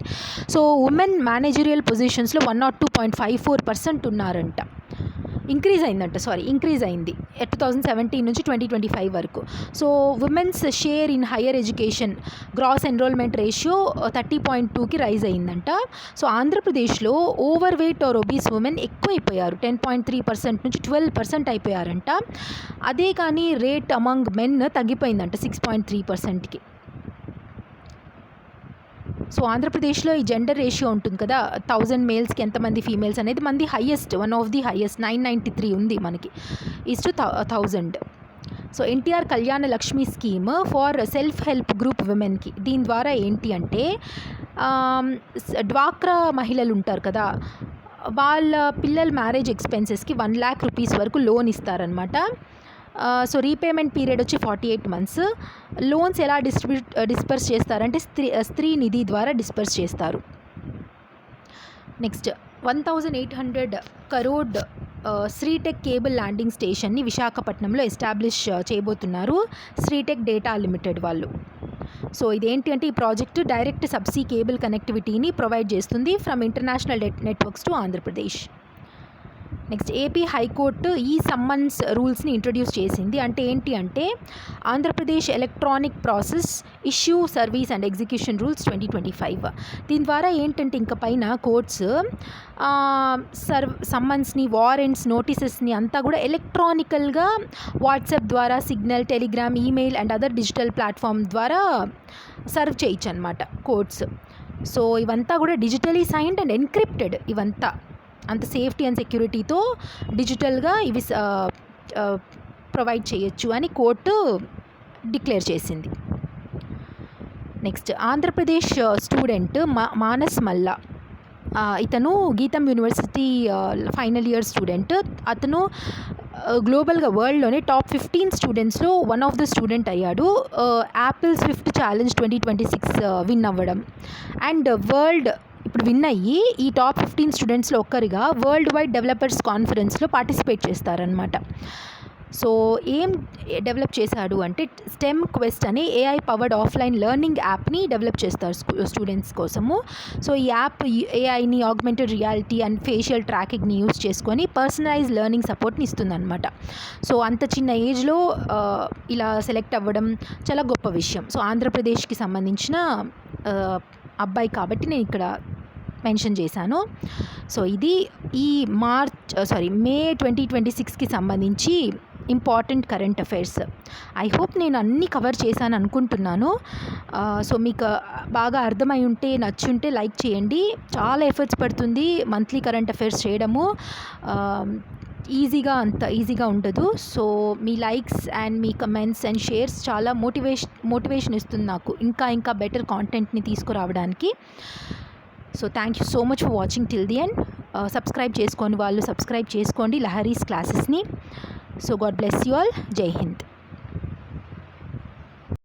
సో ఉమెన్ మేనేజరియల్ పొజిషన్స్లో 102.54% ఉన్నారంట. ఇంక్రీజ్ అయింది 2017 నుంచి 2025 వరకు. So women's share in higher education gross enrolment ratio 30.2కి రైజ్ అయిందంట. సో ఆంధ్రప్రదేశ్లో overweight or obese women ఎక్కువైపోయారు, 10.3% నుంచి 12% అయిపోయారంట. అదే కానీ రేట్ అమంగ్ మెన్ తగ్గిపోయిందంట 6.3%కి. సో ఆంధ్రప్రదేశ్లో ఈ జెండర్ రేషియో ఉంటుంది కదా, 1000 మేల్స్కి ఎంతమంది ఫీమేల్స్ అనేది మంది highest, one of the highest 993 ఉంది మనకి is to 1000. So NTR Kalyana Lakshmi scheme for self help group విమెన్కి. దీని ద్వారా ఏంటి అంటే డ్వాక్రా మహిళలు ఉంటారు కదా, వాళ్ళ పిల్లల మ్యారేజ్ ఎక్స్పెన్సెస్కి 1 lakh రూపీస్ వరకు లోన్ ఇస్తారనమాట. సో రీపేమెంట్ పీరియడ్ వచ్చి 48 months. లోన్స్ ఎలా డిస్పర్స్ చేస్తారంటే స్త్రీ నిధి ద్వారా డిస్పర్స్ చేస్తారు. Next 1800 crore Sritech cable landing స్టేషన్ని విశాఖపట్నంలో ఎస్టాబ్లిష్ చేయబోతున్నారు శ్రీటెక్ డేటా లిమిటెడ్ వాళ్ళు. సో ఇదేంటి అంటే ఈ ప్రాజెక్టు డైరెక్ట్ సబ్సీ కేబుల్ కనెక్టివిటీని ప్రొవైడ్ చేస్తుంది from international networks to Andhra Pradesh. Next AP high court ఈ సమ్మన్స్ రూల్స్ని ఇంట్రడ్యూస్ చేసింది. అంటే ఏంటి అంటే Andhra Pradesh electronic process issue service and execution rules 2025. దీని ద్వారా ఏంటంటే ఇంక పైన కోర్ట్స్ సమ్మన్స్ని, వారెంట్స్, నోటీసెస్ని అంతా కూడా ఎలక్ట్రానికల్గా వాట్సాప్ ద్వారా, signal, Telegram, email and other digital platform ద్వారా సర్వ్ చేయొచ్చు అనమాట కోర్ట్స్. సో ఇవంతా కూడా డిజిటలీ సైన్డ్ అండ్ ఎన్క్రిప్టెడ్, ఇవంతా అంత సేఫ్టీ అండ్ సెక్యూరిటీతో డిజిటల్గా ఇవి ప్రొవైడ్ చేయొచ్చు అని కోర్టు డిక్లేర్ చేసింది. నెక్స్ట్ ఆంధ్రప్రదేశ్ స్టూడెంట్ మానస్ మల్లా, ఇతను గీతం యూనివర్సిటీ ఫైనల్ ఇయర్ స్టూడెంట్. అతను గ్లోబల్గా వరల్డ్లోనే top 15 స్టూడెంట్స్లో one of the student అయ్యాడు. యాపిల్ స్విఫ్ట్ ఛాలెంజ్ 2026 విన్ అవ్వడం అండ్ వరల్డ్ ఇప్పుడు విన్ అయ్యి ఈ టాప్ 15 స్టూడెంట్స్లో ఒక్కరిగా వరల్డ్ వైడ్ డెవలపర్స్ కాన్ఫరెన్స్లో పార్టిసిపేట్ చేస్తారనమాట. సో ఏం డెవలప్ చేశాడు అంటే స్టెమ్ క్వెస్ట్ అనే ఏఐ పవర్డ్ ఆఫ్లైన్ లెర్నింగ్ యాప్ని డెవలప్ చేస్తారు స్టూడెంట్స్ కోసము. సో ఈ యాప్ ఏఐని, ఆగ్మెంటెడ్ రియాలిటీ అండ్ ఫేషియల్ ట్రాకింగ్ని యూస్ చేసుకొని పర్సనలైజ్ లెర్నింగ్ సపోర్ట్ని ఇస్తుందన్నమాట. సో అంత చిన్న ఏజ్లో ఇలా సెలెక్ట్ అవ్వడం చాలా గొప్ప విషయం. సో ఆంధ్రప్రదేశ్కి సంబంధించిన అబ్బాయి కాబట్టి నేను ఇక్కడ మెన్షన్ చేశాను. సో ఇది ఈ మే 2026కి సంబంధించి important current affairs. I hope నేను అన్నీ కవర్ చేశాను అనుకుంటున్నాను. సో మీకు బాగా అర్థమై ఉంటే, నచ్చుంటే లైక్ చేయండి. చాలా ఎఫర్ట్స్ పడుతుంది మంత్లీ కరెంట్ అఫైర్స్ చేయడము, అంత ఈజీగా ఉండదు. సో మీ లైక్స్ అండ్ మీ కమెంట్స్ అండ్ షేర్స్ చాలా మోటివేషన్ ఇస్తుంది నాకు ఇంకా బెటర్ కాంటెంట్ని తీసుకురావడానికి. So thank you so much for watching till the end. Subscribe చేసుకోండి వాళ్ళు సబ్స్క్రైబ్ చేసుకోండి లహరీస్ క్లాసెస్ని. So God bless you all. జై హింద్.